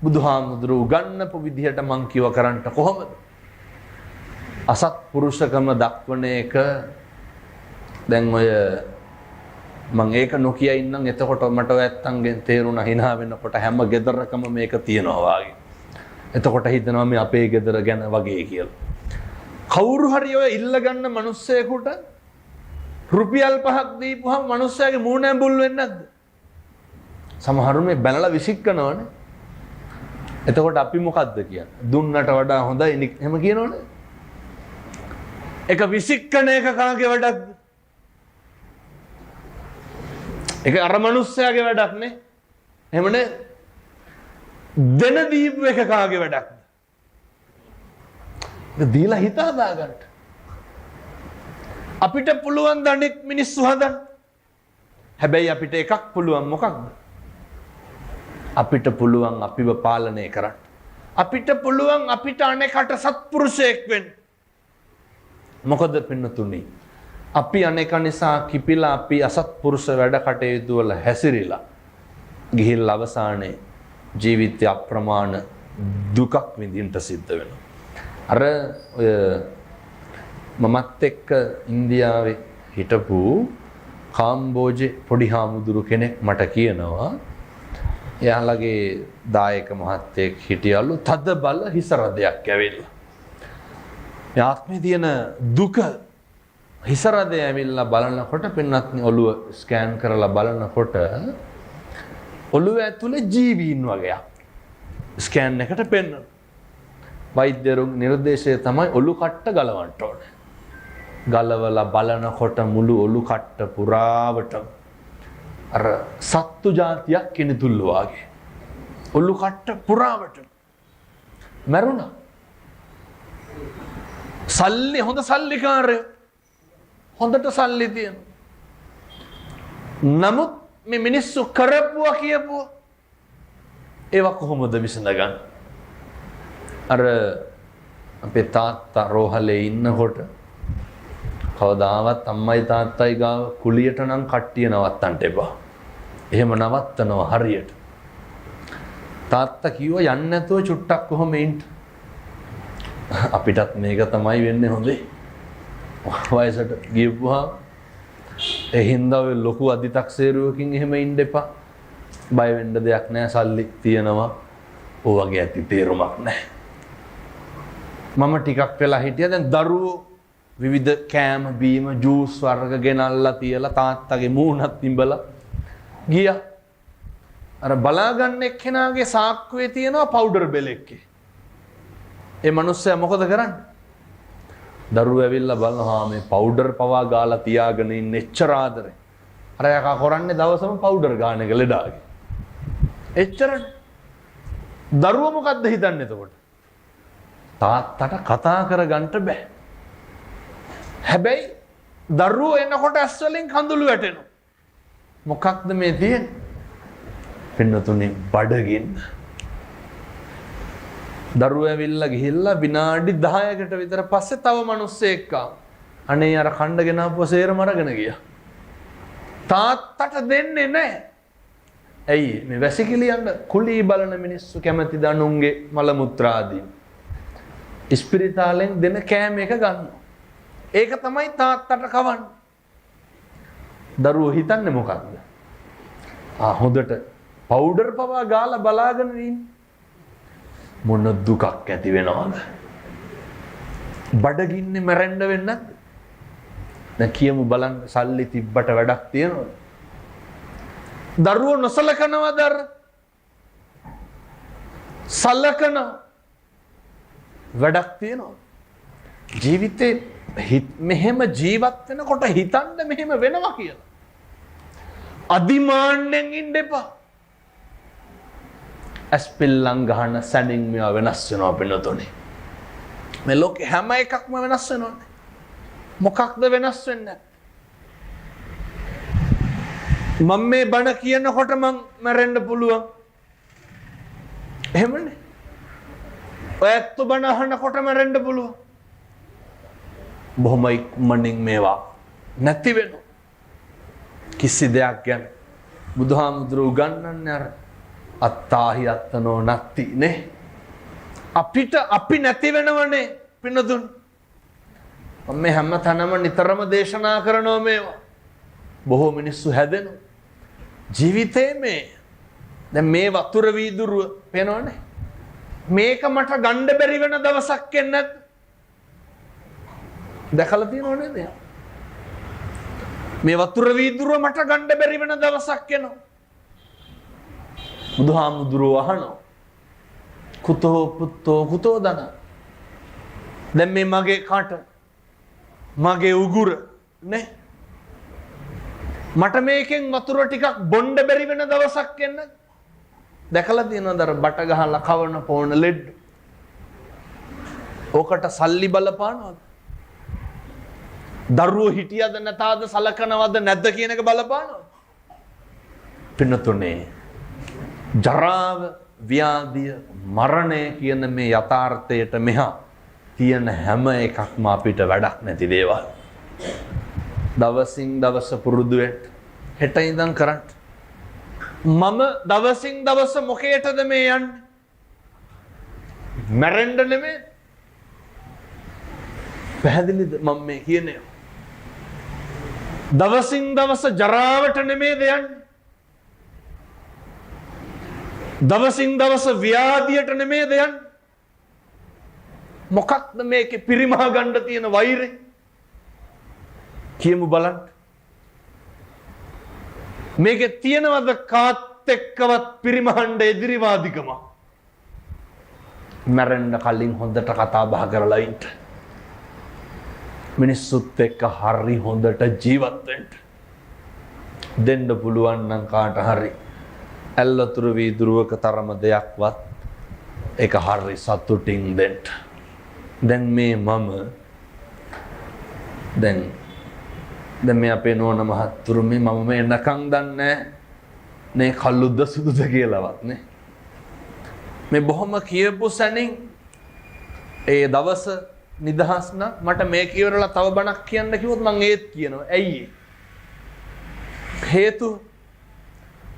බුදුහාමුදුරුවෝ උගන්වපු විදිහට මං කිව කරන්න කොහොමද? අසත්පුරුෂකම දක්වන එක දැන් ඔය මං ඒක නොකිය ඉන්නම් එතකොට මට ඇත්තන්ගෙන් තේරුණා hina වෙනකොට හැම ගෙදරකම මේක තියනවා වාගේ. එතකොට හිතනවා මේ අපේ ගෙදර ගැන වගේ කියලා. කවුරු හරි ඔය ඉල්ල ගන්න මිනිස්සෙකුට රුපියල් 5ක් දීපුවම මිනිස්සයාගේ මූණ ඇඹුල් වෙන්නේ නැද්ද? සමහරු මේ බැනලා විසික්කනවනේ. එතකොට අපි මොකද්ද කියන්නේ? දුන්නට වඩා හොඳයි එහෙම කියනවනේ. ඒක විසික්කන එක කාගේ වැඩක්ද? ඒක අර මිනිස්සයාගේ වැඩක් නේ. එහෙමනේ. දෙන දීපු එක කාගේ වැඩක්ද? දීලා හිත හදාගන්න. අපිට පුළුවන් දණෙක් මිනිස්සු හදන්න. හැබැයි අපිට එකක් පුළුවන් මොකක්ද? අපිට පුළුවන් අපිව පාලනය කරන්න. අපිට පුළුවන් අපිට අනේකට සත්පුරුෂයෙක් වෙන්න. මොකද පින්නතුනි අපි අනේක නිසා කිපිලා අපි අසත්පුරුෂ වැඩ කටයුතු වල හැසිරීලා ගිහිල්ලා අවසානයේ ජීවිතය අප්‍රමාණ දුකක් විඳින්න සිද්ධ වෙනවා. අර ඔය මමත් එක්ක ඉන්දියාවේ හිටපු කාම්බෝජේ පොඩි හාමුදුරු කෙනෙක් මට කියනවා එයාලගේ දායක මහත්තයෙක් හිටියලු තද බල හිස රදයක් ඇවිල්ලා. ආත්මේ තියෙන දුක හිස රදේ ඇවිල්ලා බලනකොට පින්නත් ඔළුව ස්කෑන් කරලා බලනකොට ඔළුව ඇතුලේ ජීවීන් වගේක් ස්කෑන් එකට පෙන්වනවා. වෛද්‍යරුන් නිර්දේශය තමයි ඔලු කට්ට ගලවන්න ඕනේ. ගලවලා බලනකොට මුළු ඔලු කට්ට පුරාවට අර සත්තු జాතියක් කිනිදුල්ල වාගේ. ඔලු කට්ට පුරාවට මැරුණා. සල්ලි හොඳ සල්ලිකාරයෝ. හොඳට සල්ලි තියෙන. නමුත් මේ මිනිස්සු කරපුවා කියපුවා ඒවා කොහොමද විසඳගන්නේ? අර අපේ තාත්තා රෝහලේ ඉන්නකොට කවදාවත් අම්මයි තාත්තයි ගාව කුලියට නම් කට්ටිය නවත්තන්න එපා. එහෙම නවත්තනවා හරියට. තාත්තා කිව්වා යන්න නැතුව චුට්ටක් කොහොම ඉන්න. අපිටත් මේක තමයි වෙන්නේ හොඳේ. වයසට ගියපුවා ඒ හින්දා ඔය ලොකු අධිතක්සේරුවකින් එහෙම ඉන්න එපා. බය වෙන්න දෙයක් නැහැ, සල්ලි තියෙනවා. ඔය වගේ ඇති තේරුමක් නැහැ. මම ටිකක් වෙලා හිටියා. දැන් දරුවෝ විවිධ කෑම බීම ජූස් වර්ග ගෙනල්ලා තියලා තාත්තගේ මූණත් ඉඹලා ගියා. අර බලාගන්න එක්කෙනාගේ සාක්කුවේ තියෙනවා පවුඩර් බෙලෙක්කේ. ඒ මිනිස්සයා මොකද කරන්නේ? දරුවෝ ඇවිල්ලා බලනවා මේ පවුඩර් පවා ගාලා තියාගෙන ඉන්න එච්චර ආදරේ. අර යකා කරන්නේ දවසම පවුඩර් ගාන එක ලෙඩාගේ. එච්චරනේ. දරුවෝ මොකද්ද හිතන්නේ එතකොට? තාත්තට කතා කරගන්න බෑ. හැබැයි දරුවෝ එනකොට ඇස් වලින් කඳුළු වැටෙනවා. මොකක්ද මේ තියෙන්නේ? පින්නතුනේ බඩගින්න. දරුවෝ ඇවිල්ලා ගිහිල්ලා විනාඩි 10කට විතර පස්සේ තව මිනිස්සෙක් ආවා. අනේ අර කණ්ඩගෙන ආපුව සේරම අරගෙන ගියා. තාත්තට දෙන්නේ නැහැ. ඇයි මේ වැසිකිළියන්න කුලී බලන මිනිස්සු කැමති දනුන්ගේ මල මුත්‍රාදී. ඉස්පිරිතාලෙන් දෙන කෑම එක ගන්නවා. ඒක තමයි තාත්තට කවන්නේ. දරුවෝ හිතන්නේ මොකක්ද? හොඳට පවුඩර් පවා ගාලා බලාගෙන ඉන්නේ. මොන දුකක් ඇති වෙනවද? බඩගින්නේ මැරෙන්න වෙන්නේ නැද්ද? දැන් කියමු බලන්න සල්ලි තිබ්බට වැඩක් තියනවද? දරුවෝ නොසලකනවද? සලකන වැඩක් තියනවද? ජීවිතේ මෙහෙම ජීවත් වෙනකොට හිතන්න මෙහෙම වෙනවා කියලා. අදිමාන්නෙන් ඉන්න එපා. ඇස්පිල්ලම් ගහන සැනින් මේවා වෙනස් වෙනවා පින්නතොනේ. මේ ලෝකේ හැම එකක්ම වෙනස් වෙනවනේ. මොකක්ද වෙනස් වෙන්නේ? මම මේ බණ කියනකොට මං මැරෙන්න පුළුවන්. එහෙමනේ. ඔයත් බණ අහනකොට මැරෙන්න පුළුවන්. බොහොම ඉක්මනින් මේවා නැති වෙනවා. කිසි දෙයක් ගැන බුදුහාමුදුරුවෝ උගන්වන්නේ අර අත්තාහි අත්තනෝ නැති නේ. අපිට අපි නැති වෙනවනේ පින්නතුන්. මම මේ හැම තැනම නිතරම දේශනා කරනවා මේවා. බොහෝ මිනිස්සු හැදෙනවා. ජීවිතේ මේ දැන් මේ වතුර වීදුරුව පේනවනේ. මේක මට ගන්න බැරි වෙන දවසක් එන්නේ නැද්ද? දැකලා තියෙනව නේද? මේ වතුර වීදුරුව මට ගන්න බැරි වෙන දවසක් එනවා. බුදුහාමුදුරුවෝ අහනවා කුතෝ පුත්තෝ කුතෝ දන. දැන් මේ මගේ කට මගේ උගුර නේ මට මේකෙන් වතුර ටිකක් බොන්න බැරි වෙන දවසක් එන්න. දැකලා තියෙනවද අර බට ගහලා කවන පොණ ලෙඩ? ඕකට සල්ලි බලපානවද? දරුවෝ හිටියද නැතාද සලකනවද නැද්ද කියන එක බලපානවද? පින්නතුනේ ජරාව, ව්‍යාධිය, මරණය කියන මේ යථාර්ථයට මෙහා තියෙන හැම එකක්ම අපිට වැඩක් නැති දේවල්. දවසින් දවස පුරුදු වෙන්න. හෙට ඉඳන් කරන්න. මම දවසින් දවස මොකේටද මේ යන්නේ? මැරෙන්න නෙමෙයි. පැහැදිලිද මම මේ කියන්නේ? දවසින් දවස ජරාවට නෙමෙයිද යන්නේ? දවසින් දවස ව්‍යාධියට නෙමෙයිද යන්නේ? මොකක්ද මේකේ පිරිමහ ගන්න තියෙන වෛරය? කියමු බලන්න. මේකේ තියෙනවද කාත් එක්කවත් පිරිමහන්න එදිරිවාදිකම? මැරෙන්න කලින් හොඳට කතා බහ කරලා ඉන්න. මිනිස්සුත් එක්ක හරි හොඳට ජීවත් වෙන්න. දෙන්න පුළුවන් නම් කාට හරි ඇල්ලතුරු වීදුරුවක තරම දෙයක්වත් ඒක හරි සතුටින් දෙන්න. දැන් මේ මම දැන් මේ අපේ නෝන මහත්තුරු මේ මම මේ එනකන් දන්නේ නේ කළුද්ද සුදුද කියලාවත් නේ. මේ බොහොම කියපු සැනින් ඒ දවස නිදහස් නම් මට මේ කියවරලා තව බණක් කියන්න කිව්වොත් මම ඒත් කියනවා. ඇයි හේතු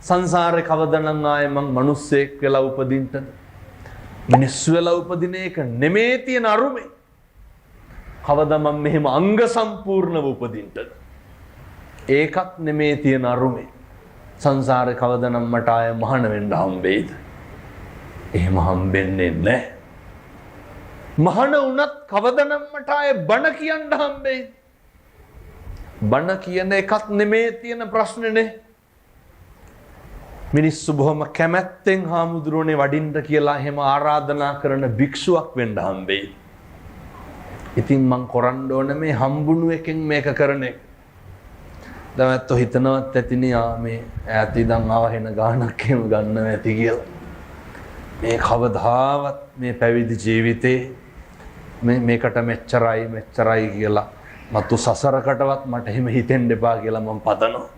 සංසාරේ කවදානම් ආයේ මං මිනිස්සෙක් වෙලා උපදින්නද? මිනිස්සු වෙලා උපදින එක නෙමේ තියෙන අරුමේ. කවදා මම මෙහෙම අංග සම්පූර්ණව උපදින්නද? ඒකත් නෙමේ තියෙන අරුමේ. සංසාරේ කවදානම් මට ආයේ මහාන වෙන්න හම්බෙයිද? එහෙම හම්බෙන්නේ නැහැ. මහාන වුණත් කවදානම් මට ආයේ බණ කියන්න හම්බෙයිද? බණ කියන එකත් නෙමේ තියෙන ප්‍රශ්නේනේ. මිනිස්සු බොහොම කැමැත්තෙන් හාමුදුරුවනේ වඩින්න කියලා එහෙම ආරාධනා කරන භික්ෂුවක් වෙන්න හම්බෙයි. ඉතින් මං කරන්න ඕන මේ හම්බුණු එකෙන් මේක කරන එක. දැන් හිතනවත් ඇතිනේ මේ ඈත ඉඳන් ආව වෙන ගානක් එහෙම ගන්නව ඇති කියලා. මේ කවදාවත් මේ පැවිදි ජීවිතේ මේකට මෙච්චරයි කියලා මතු සසරකටවත් මට එහෙම හිතෙන්න එපා කියලා මම පතනවා.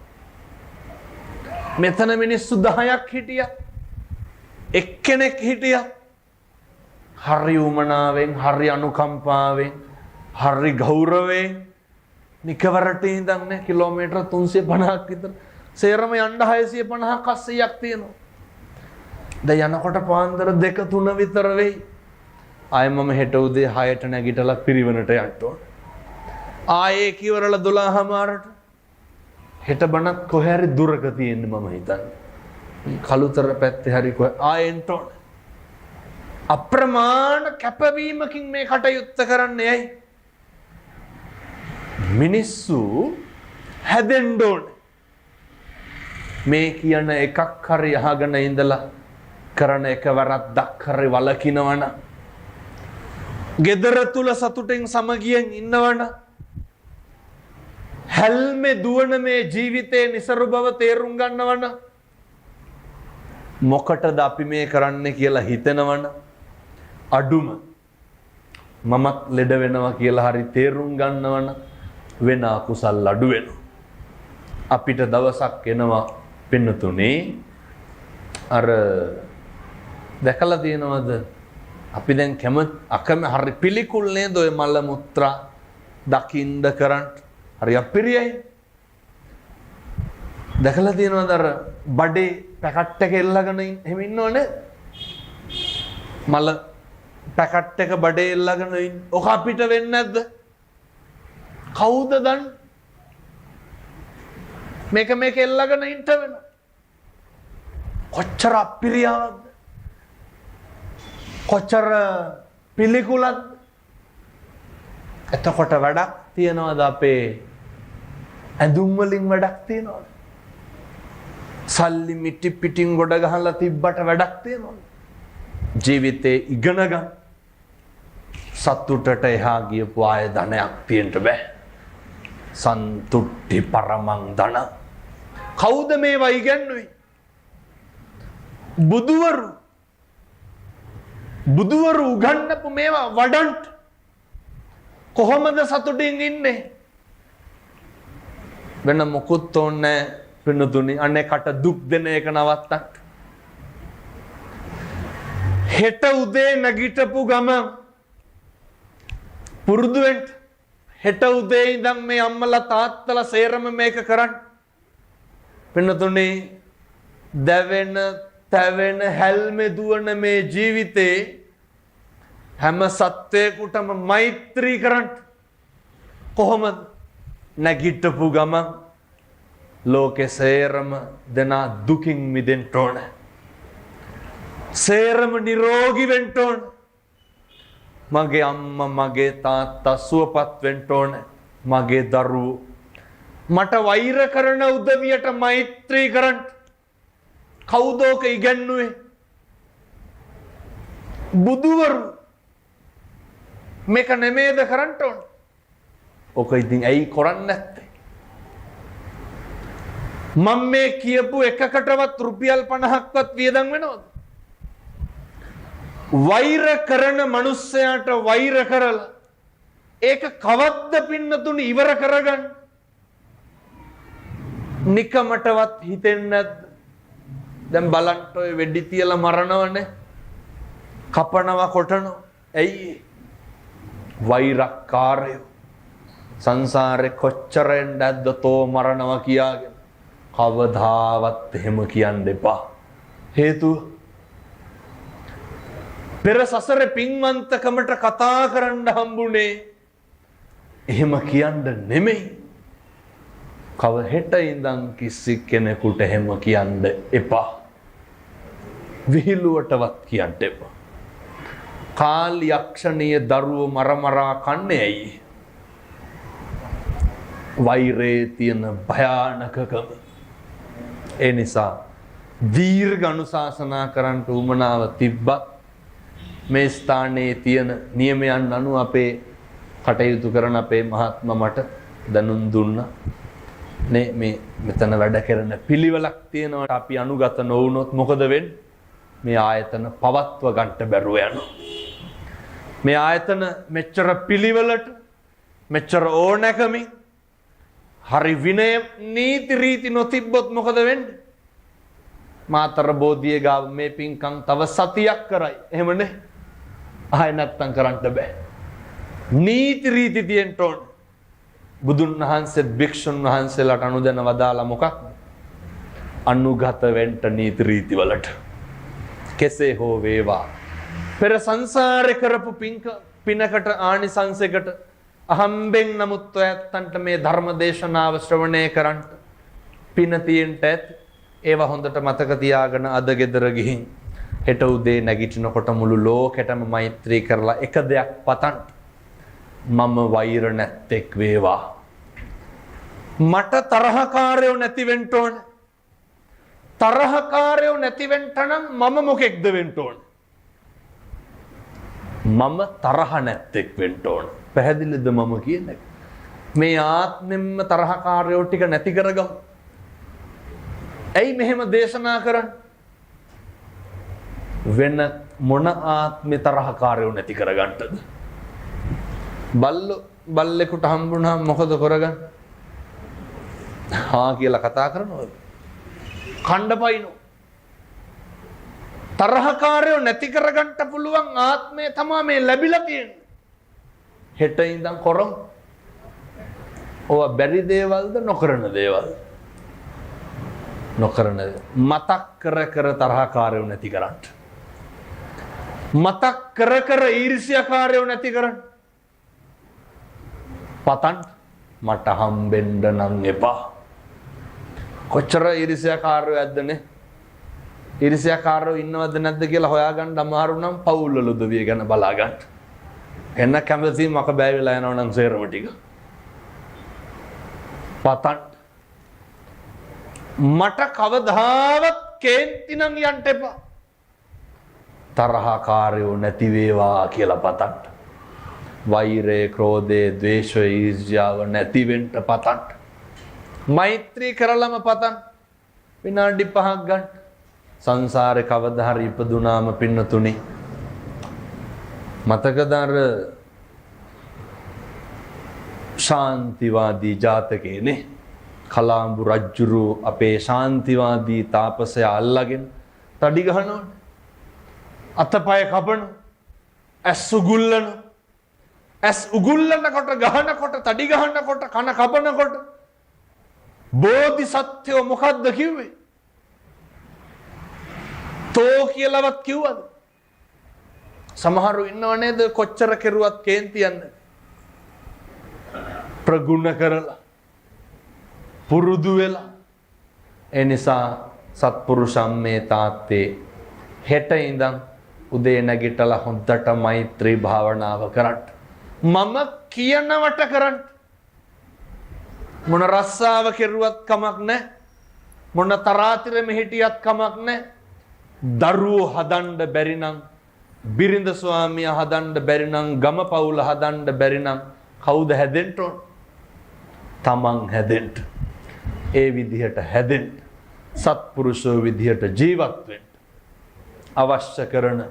මෙතන මිනිස්සු 10ක් හිටියා. එක්කෙනෙක් හිටියා. හරි උමනාවෙන්, හරි අනුකම්පාවෙන්, හරි ගෞරවයෙන් නිකවරට ඉඳන් නේ කිලෝමීටර 350ක් විතර. සේරම යන්න 650ක් 800ක් තියෙනවා. දැන් යනකොට පාන්දර 2-3 විතර වෙයි. ආයෙ මම හෙට උදේ 6ට නැගිටලා පිරිවෙනට යන්න ඕන. ආයේ කිවරල 12:00ට හෙට බණක් කොහේ හරි දුරක තියෙන්නේ මම හිතන්නේ. කළුතර පැත්තේ හරි කොහේ ආයෙන්ට ඕන. අප්‍රමාණ කැපවීමකින් මේ කටයුත්ත කරන්නේ ඇයි? මිනිස්සු හැදෙන්න ඕන. මේ කියන එකක් හරි අහගෙන ඉඳලා කරන එක වරද්දක් හරි වලකිනවන. ගෙදර තුල සතුටෙන් සමගියෙන් ඉන්නවන. හැල්මේ දුවන මේ ජීවිතේ નિසරු බව තේරුම් ගන්නවන. මොකටද අපි මේ කරන්නේ කියලා හිතනවන. අඩුම මමත් ලෙඩ වෙනවා කියලා හරි තේරුම් ගන්නවන වෙන අකුසල් අඩු වෙනවා. අපිට දවසක් එනවා පින්නතුනේ අර දැකලා තියෙනවද අපි දැන් අකම හරි පිළිකුල් නේද ඔය මල මුත්‍රා දකින්න කරන්න හරි අපිරියයි. දැකලා තියෙනවද අර බඩේ පැකට් එක එල්ලගෙන එහෙම ඉන්නවනේ මල පැකට් එක බඩේ එල්ලගෙන ඉන්න. ඔක අපිට වෙන්නේ නැද්ද? කවුද දන්නේ? මේක එල්ලගෙන ඉන්න වෙනවා. කොච්චර අපිරියාවක්ද? කොච්චර පිළිකුලක්ද? එතකොට වැඩක් තියනවාද අපේ ඇඳුම් වලින් වැඩක් තියනවාද? සල්ලි මිටි පිටින් ගොඩ ගහලා තිබ්බට වැඩක් තියනවාද? ජීවිතේ ඉගෙන ගන්න. සතුටට එහා ගියපු ආය ධනයක් තියෙන්න බෑ. සන්තුට්ටි පරමං ධන. කවුද මේවා ඉගෙනුවේ? බුදුවරු උගන්වපු මේවා වඩන්න. කොහොමද සතුටින් ඉන්නේ? වෙන මොකුත් ඕනේ පින්නතුනි. අනේකට දුක් දෙන එක නවත්තන්න. හෙට උදේ නැගිටපු ගමන් පුරුදු වෙන්න. හෙට උදේ ඉඳන් මේ අම්මලා තාත්තලා සේරම මේක කරන්න. පින්නතුනි දැවෙන තැවෙන හැල්මේ දුවන මේ ජීවිතේ හැම සත්වයකටම මෛත්‍රී කරන්න. කොහොමද? නැගිටපු ගමන් ලෝකෙ සේරම දෙනා දුකින් මිදෙන්න ඕන. සේරම නිරෝගී වෙන්න ඕන. මගේ අම්මා මගේ තාත්තා සුවපත් වෙන්න ඕන. මගේ දරුවෝ මට වෛර කරන උදවියට මෛත්‍රී කරන්න. කවුද ඔක ඉගැන්නුවේ? බුදුවරු. මේක නෙමේද කරන්න ඕන? ඔක ඉතින් ඇයි කරන්නේ නැත්තේ? මම මේ කියපු එකකටවත් රුපියල් 50ක්වත් වියදම් වෙනවද? වෛර කරන මිනිස්සයාට වෛර කරලා ඒක කවද්ද පින්නතුනි ඉවර කරගන්න? නිකමටවත් හිතෙන්නේ නැද්ද? දැන් බලන්න ඔය වෙඩි තියලා මරනවනේ. කපනවා කොටනවා. ඇයි? වෛරක්කාරයෝ සංසාරේ කොච්චර එන්නද තෝ මරනවා කියාගෙන. කවදාවත් එහෙම කියන්න එපා. හේතුව පෙර සසරේ පින්වන්තකමට කතා කරන්න හම්බුනේ එහෙම කියන්න නෙමෙයි. කව හෙට ඉඳන් කිසි කෙනෙකුට එහෙම කියන්න එපා. විහිළුවටවත් කියන්න එපා. කාල් යක්ෂණීය දරුවෝ මරමරා කන්නේ ඇයි? වෛරේ තියෙන භයානකකම. ඒ නිසා දීර්ඝ අනුශාසනා කරන්න උමනාව තිබ්බත් මේ ස්ථානයේ තියෙන නියමයන් අනුව අපේ කටයුතු කරන අපේ මහත්මයා මට දැනුම් දුන්නා. මේ මෙතන වැඩ කරන පිළිවෙලක් තියෙනවා. අපි අනුගත නොවුනොත් මොකද වෙන්නේ? මේ ආයතන පවත්ව ගන්න බැරුව යනවා. මේ ආයතන මෙච්චර පිළිවෙලට මෙච්චර ඕනෑකමින් හරි විනය නීති රීති නොතිබ්බොත් මොකද වෙන්නේ? මාතර බෝධිය ගාව මේ පින්කම් තව සතියක් කරයි. එහෙමනේ. ආයෙ නැත්තම් කරන්න බෑ. නීති රීති තියෙන්න ඕන. බුදුන් වහන්සේ භික්ෂුන් වහන්සේලාට අනුදැන වදාලා මොකක්ද? අනුගත වෙන්න නීති රීති වලට. කෙසේ හෝ වේවා. පෙර සංසාරේ කරපු පිනකට ආනිසංසයකට අහම්බෙන් නමුත් ඔයත්තන්ට මේ ධර්ම දේශනාව ශ්‍රවණය කරන්න පින තියෙන්ට ඇති. ඒවා හොඳට මතක තියාගෙන අද ගෙදර ගිහින් හෙට උදේ නැගිටිනකොට මුළු ලෝකෙටම මෛත්‍රී කරලා එක දෙයක් පතන්න. මම වෛර නැත්තෙක් වේවා. මට තරහකාරයෝ නැති වෙන්න ඕන. තරහකාරයෝ නැති වෙන්න නම් මම මොකෙක්ද වෙන්න ඕන? මම තරහ නැත්තෙක් වෙන්න ඕන. පැහැදිලිද මම කියන්නේ? මේ ආත්මෙම්ම තරහකාරයෝ ටික නැති කරගමු. ඇයි මෙහෙම දේශනා කරන්නේ? වෙන මොන ආත්මේ තරහකාරයෝ නැති කරගන්නද? බල්ලෙකුට හම්බුනහම මොකද කරගන්නේ? හා කියලා කතා කරනවද? කණ්ඩපයින්ෝ. තරහකාරයෝ නැති කරගන්න පුළුවන් ආත්මය තමයි මේ ලැබිලා තියෙන්නේ. හෙට ඉඳන් කරමු. ඔය බැරි දේවල්ද නොකරන දේවල්ද? නොකරන මතක් කර තරහකාරයෝ නැති කරන්න. මතක් කර ඊර්ෂ්‍යාකාරයෝ නැති කරන්න. පතන් මට හම්බෙන්න නම් එපා. කොච්චර ඊර්ෂ්‍යාකාරයෝ ඇද්දනේ? ඊර්ෂ්‍යාකාරයෝ ඉන්නවද නැද්ද කියලා හොයාගන්න අමාරු නම් පවුල් වල උදවිය ගැන බලා ගන්න. එන්න කැමති මක බෑ වෙලා යනවා නම් සේරම ටික. පතන් මට කවදාවත් කේන්ති නම් යන්න එපා. තරහකාරයෝ නැති වේවා කියලා පතන්න. වෛරය, ක්‍රෝධය, ද්වේෂය, ඊර්ෂ්‍යාව නැති වෙන්න පතන්න. මෛත්‍රී කරලම පතන්න. විනාඩි 5ක් ගන්න. සංසාරේ කවදා හරි ඉපදුනාම පින්නතුනි මතකද අර ශාන්තිවාදී ජාතකයේනේ කලාඹු රජුරු අපේ ශාන්තිවාදී තාපසයා අල්ලගෙන තඩි ගහනවනේ. අතපය කපන, ඇස් උගුල්ලන, ඇස් උගුල්ලනකොට ගහනකොට තඩි ගහනකොට කන කපනකොට බෝධිසත්වෝ මොකද්ද කිව්වේ? තෝ කියලාවත් කිව්වද? සමහරු ඉන්නව නේද කොච්චර කෙරුවත් කේන්ති යන්නේ. ප්‍රගුණ කරලා පුරුදු වෙලා. ඒ නිසා සත්පුරුෂම් මේ තාත්තේ හෙට ඉඳන් උදේ නැගිටලා හොඳට මෛත්‍රී භාවනාව කරන්න. මම කියනවට කරන්න. මොන රස්සාව කෙරුවත් කමක් නැහැ. මොන තරාතිරෙම හිටියත් කමක් නැහැ. දරුවෝ හදන්න බැරි නම්, බිරිඳ ස්වාමියා හදන්න බැරි නම්, ගම පවුල හදන්න බැරි නම් කවුද හැදෙන්න ඕන? තමන් හැදෙන්න. ඒ විදිහට හැදෙන්න. සත්පුරුෂෝ විදිහට ජීවත් වෙන්න. අවශ්‍ය කරන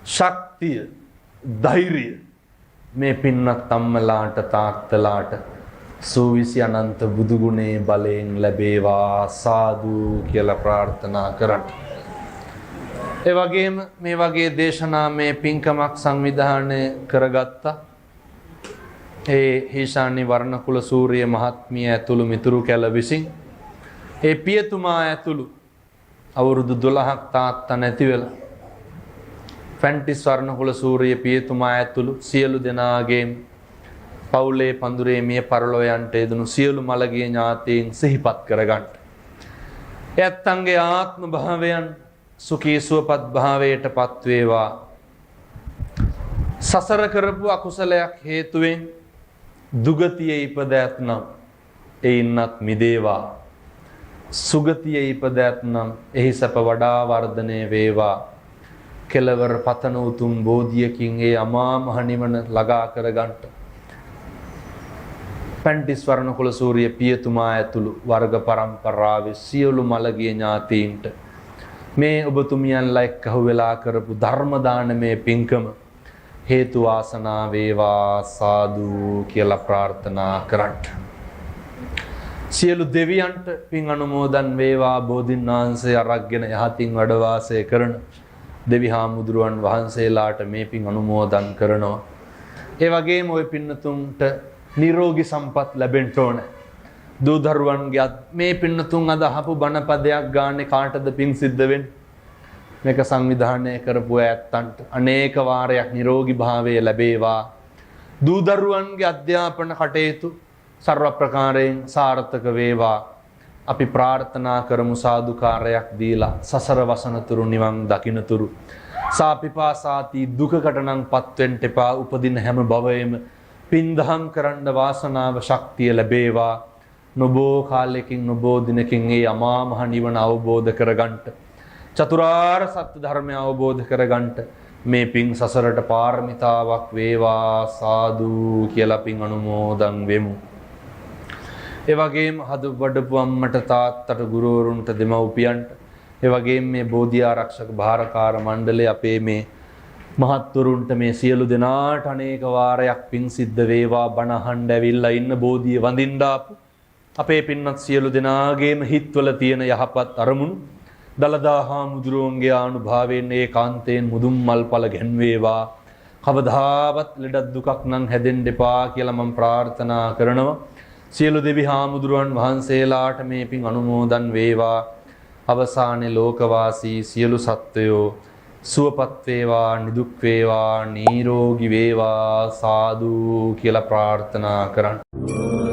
ශක්තිය, ධෛර්යය මේ පින්නත් අම්මලාට තාත්තලාට සූවිසි අනන්ත බුදු ගුණේ බලයෙන් ලැබේවා සාදු කියලා ප්‍රාර්ථනා කරන්න. ඒ වගේම මේ වගේ දේශනාමය පින්කමක් සංවිධානය කරගත්තා. ඒ හේෂානි වර්ණකුල සූරිය මහත්මිය ඇතුළු මිතුරු කැල විසින් ඒ පියතුමා ඇතුළු අවුරුදු 12ක් තාත්තා නැති වෙලා ෆැන්ටිස් වර්ණකුල සූරිය පියතුමා ඇතුළු සියලු දෙනාගේ පවුලේ පඳුරේ මිය පරලෝ යන්ට යෙදුණු සියලු මළගිය ඥාතීන් සිහිපත් කරගන්න. එයත්න්ගේ ආත්ම භාවයන් සුඛී සුවපත් භාවයටපත් වේවා. සසර කරපු අකුසලයක් හේතුවෙන් දුගතියේ ඉපද ඇතනම් එයින්වත් මිදේවා. සුගතියේ ඉපද ඇතනම් එහි සැප වඩා වර්ධනය වේවා. කෙලවර පතන උතුම් බෝධියකින් ඒ අමා මහ නිවන ළඟා කරගන්නට පැන්ටිස් වර්ණකුල සූරිය පියතුමා ඇතුළු වර්ග පරම්පරාවේ සියලු මළගිය ඥාතීන්ට මේ ඔබතුමියන්ලා එක්කහු වෙලා කරපු ධර්ම දානමය පින්කම හේතු වාසනා වේවා සාදු කියලා ප්‍රාර්ථනා කරන්න. සියලු දෙවියන්ට පින් අනුමෝදන් වේවා. බෝධින් වහන්සේ අරගෙන යහතින් වැඩ වාසය කරන දෙවි හාමුදුරුවන් වහන්සේලාට මේ පින් අනුමෝදන් කරනවා. ඒ වගේම ওই පින්නතුන්ට නිරෝගී සම්පත් ලැබෙන්න ඕනේ. දූ දරුවන්ගේ මේ පින්නතුන් අද අහපු බණ පදයක් ගානේ කාටද පින් සිද්ධ වෙන්නේ? මේක සංවිධානය කරපු ඇත්තන්ට අනේක වාරයක් නිරෝගී භාවය ලැබේවා. දූ දරුවන්ගේ අධ්‍යාපන කටයුතු සර්ව ප්‍රකාරයෙන් සාර්ථක වේවා. අපි ප්‍රාර්ථනා කරමු සාදුකාරයක් දීලා සසර වසනතුරු නිවන් දකින්නතුරු සාපිපාසාති දුකකට නම් පත්වෙන්න එපා. උපදින හැම භවයේම පින්දහම් කරන්න වාසනාව ශක්තිය ලැබේවා. නොබෝ කාලයකින් නොබෝ දිනකින් ඒ අමා මහ නිවන අවබෝධ කරගන්නට චතුරාර්ය සත්‍ය ධර්මය අවබෝධ කරගන්නට මේ පින් සසරට පාරමිතාවක් වේවා සාදු කියලා පින් අනුමෝදන් වෙමු. ඒ වගේම හදු වඩපු අම්මට තාත්තට ගුරුවරුන්ට දෙමව්පියන්ට ඒ වගේම මේ බෝධි ආරක්ෂක භාරකාර මණ්ඩලයේ අපේ මේ මහත්තුරුන්ට මේ සියලු දෙනාට අනේක වාරයක් පින් සිද්ධ වේවා. බණ අහන්න ඇවිල්ලා ඉන්න බෝධිය වඳින්න ආපු අපේ පින්වත් සියලු දෙනාගේම හිත්වල තියෙන යහපත් අරමුණු දලදා හාමුදුරුවන්ගේ ආනුභාවයෙන් ඒකාන්තයෙන් මුදුන් මල්පල ගැන්වේවා. කවදාවත් ලෙඩක් දුකක් නම් හැදෙන්න එපා කියලා මම ප්‍රාර්ථනා කරනවා. සියලු දෙවි හාමුදුරුවන් වහන්සේලාට මේ පින් අනුමෝදන් වේවා. අවසානයේ ලෝකවාසී සියලු සත්වයෝ සුවපත් වේවා, නිදුක් වේවා, නිරෝගී වේවා සාදු කියලා ප්‍රාර්ථනා කරන්න.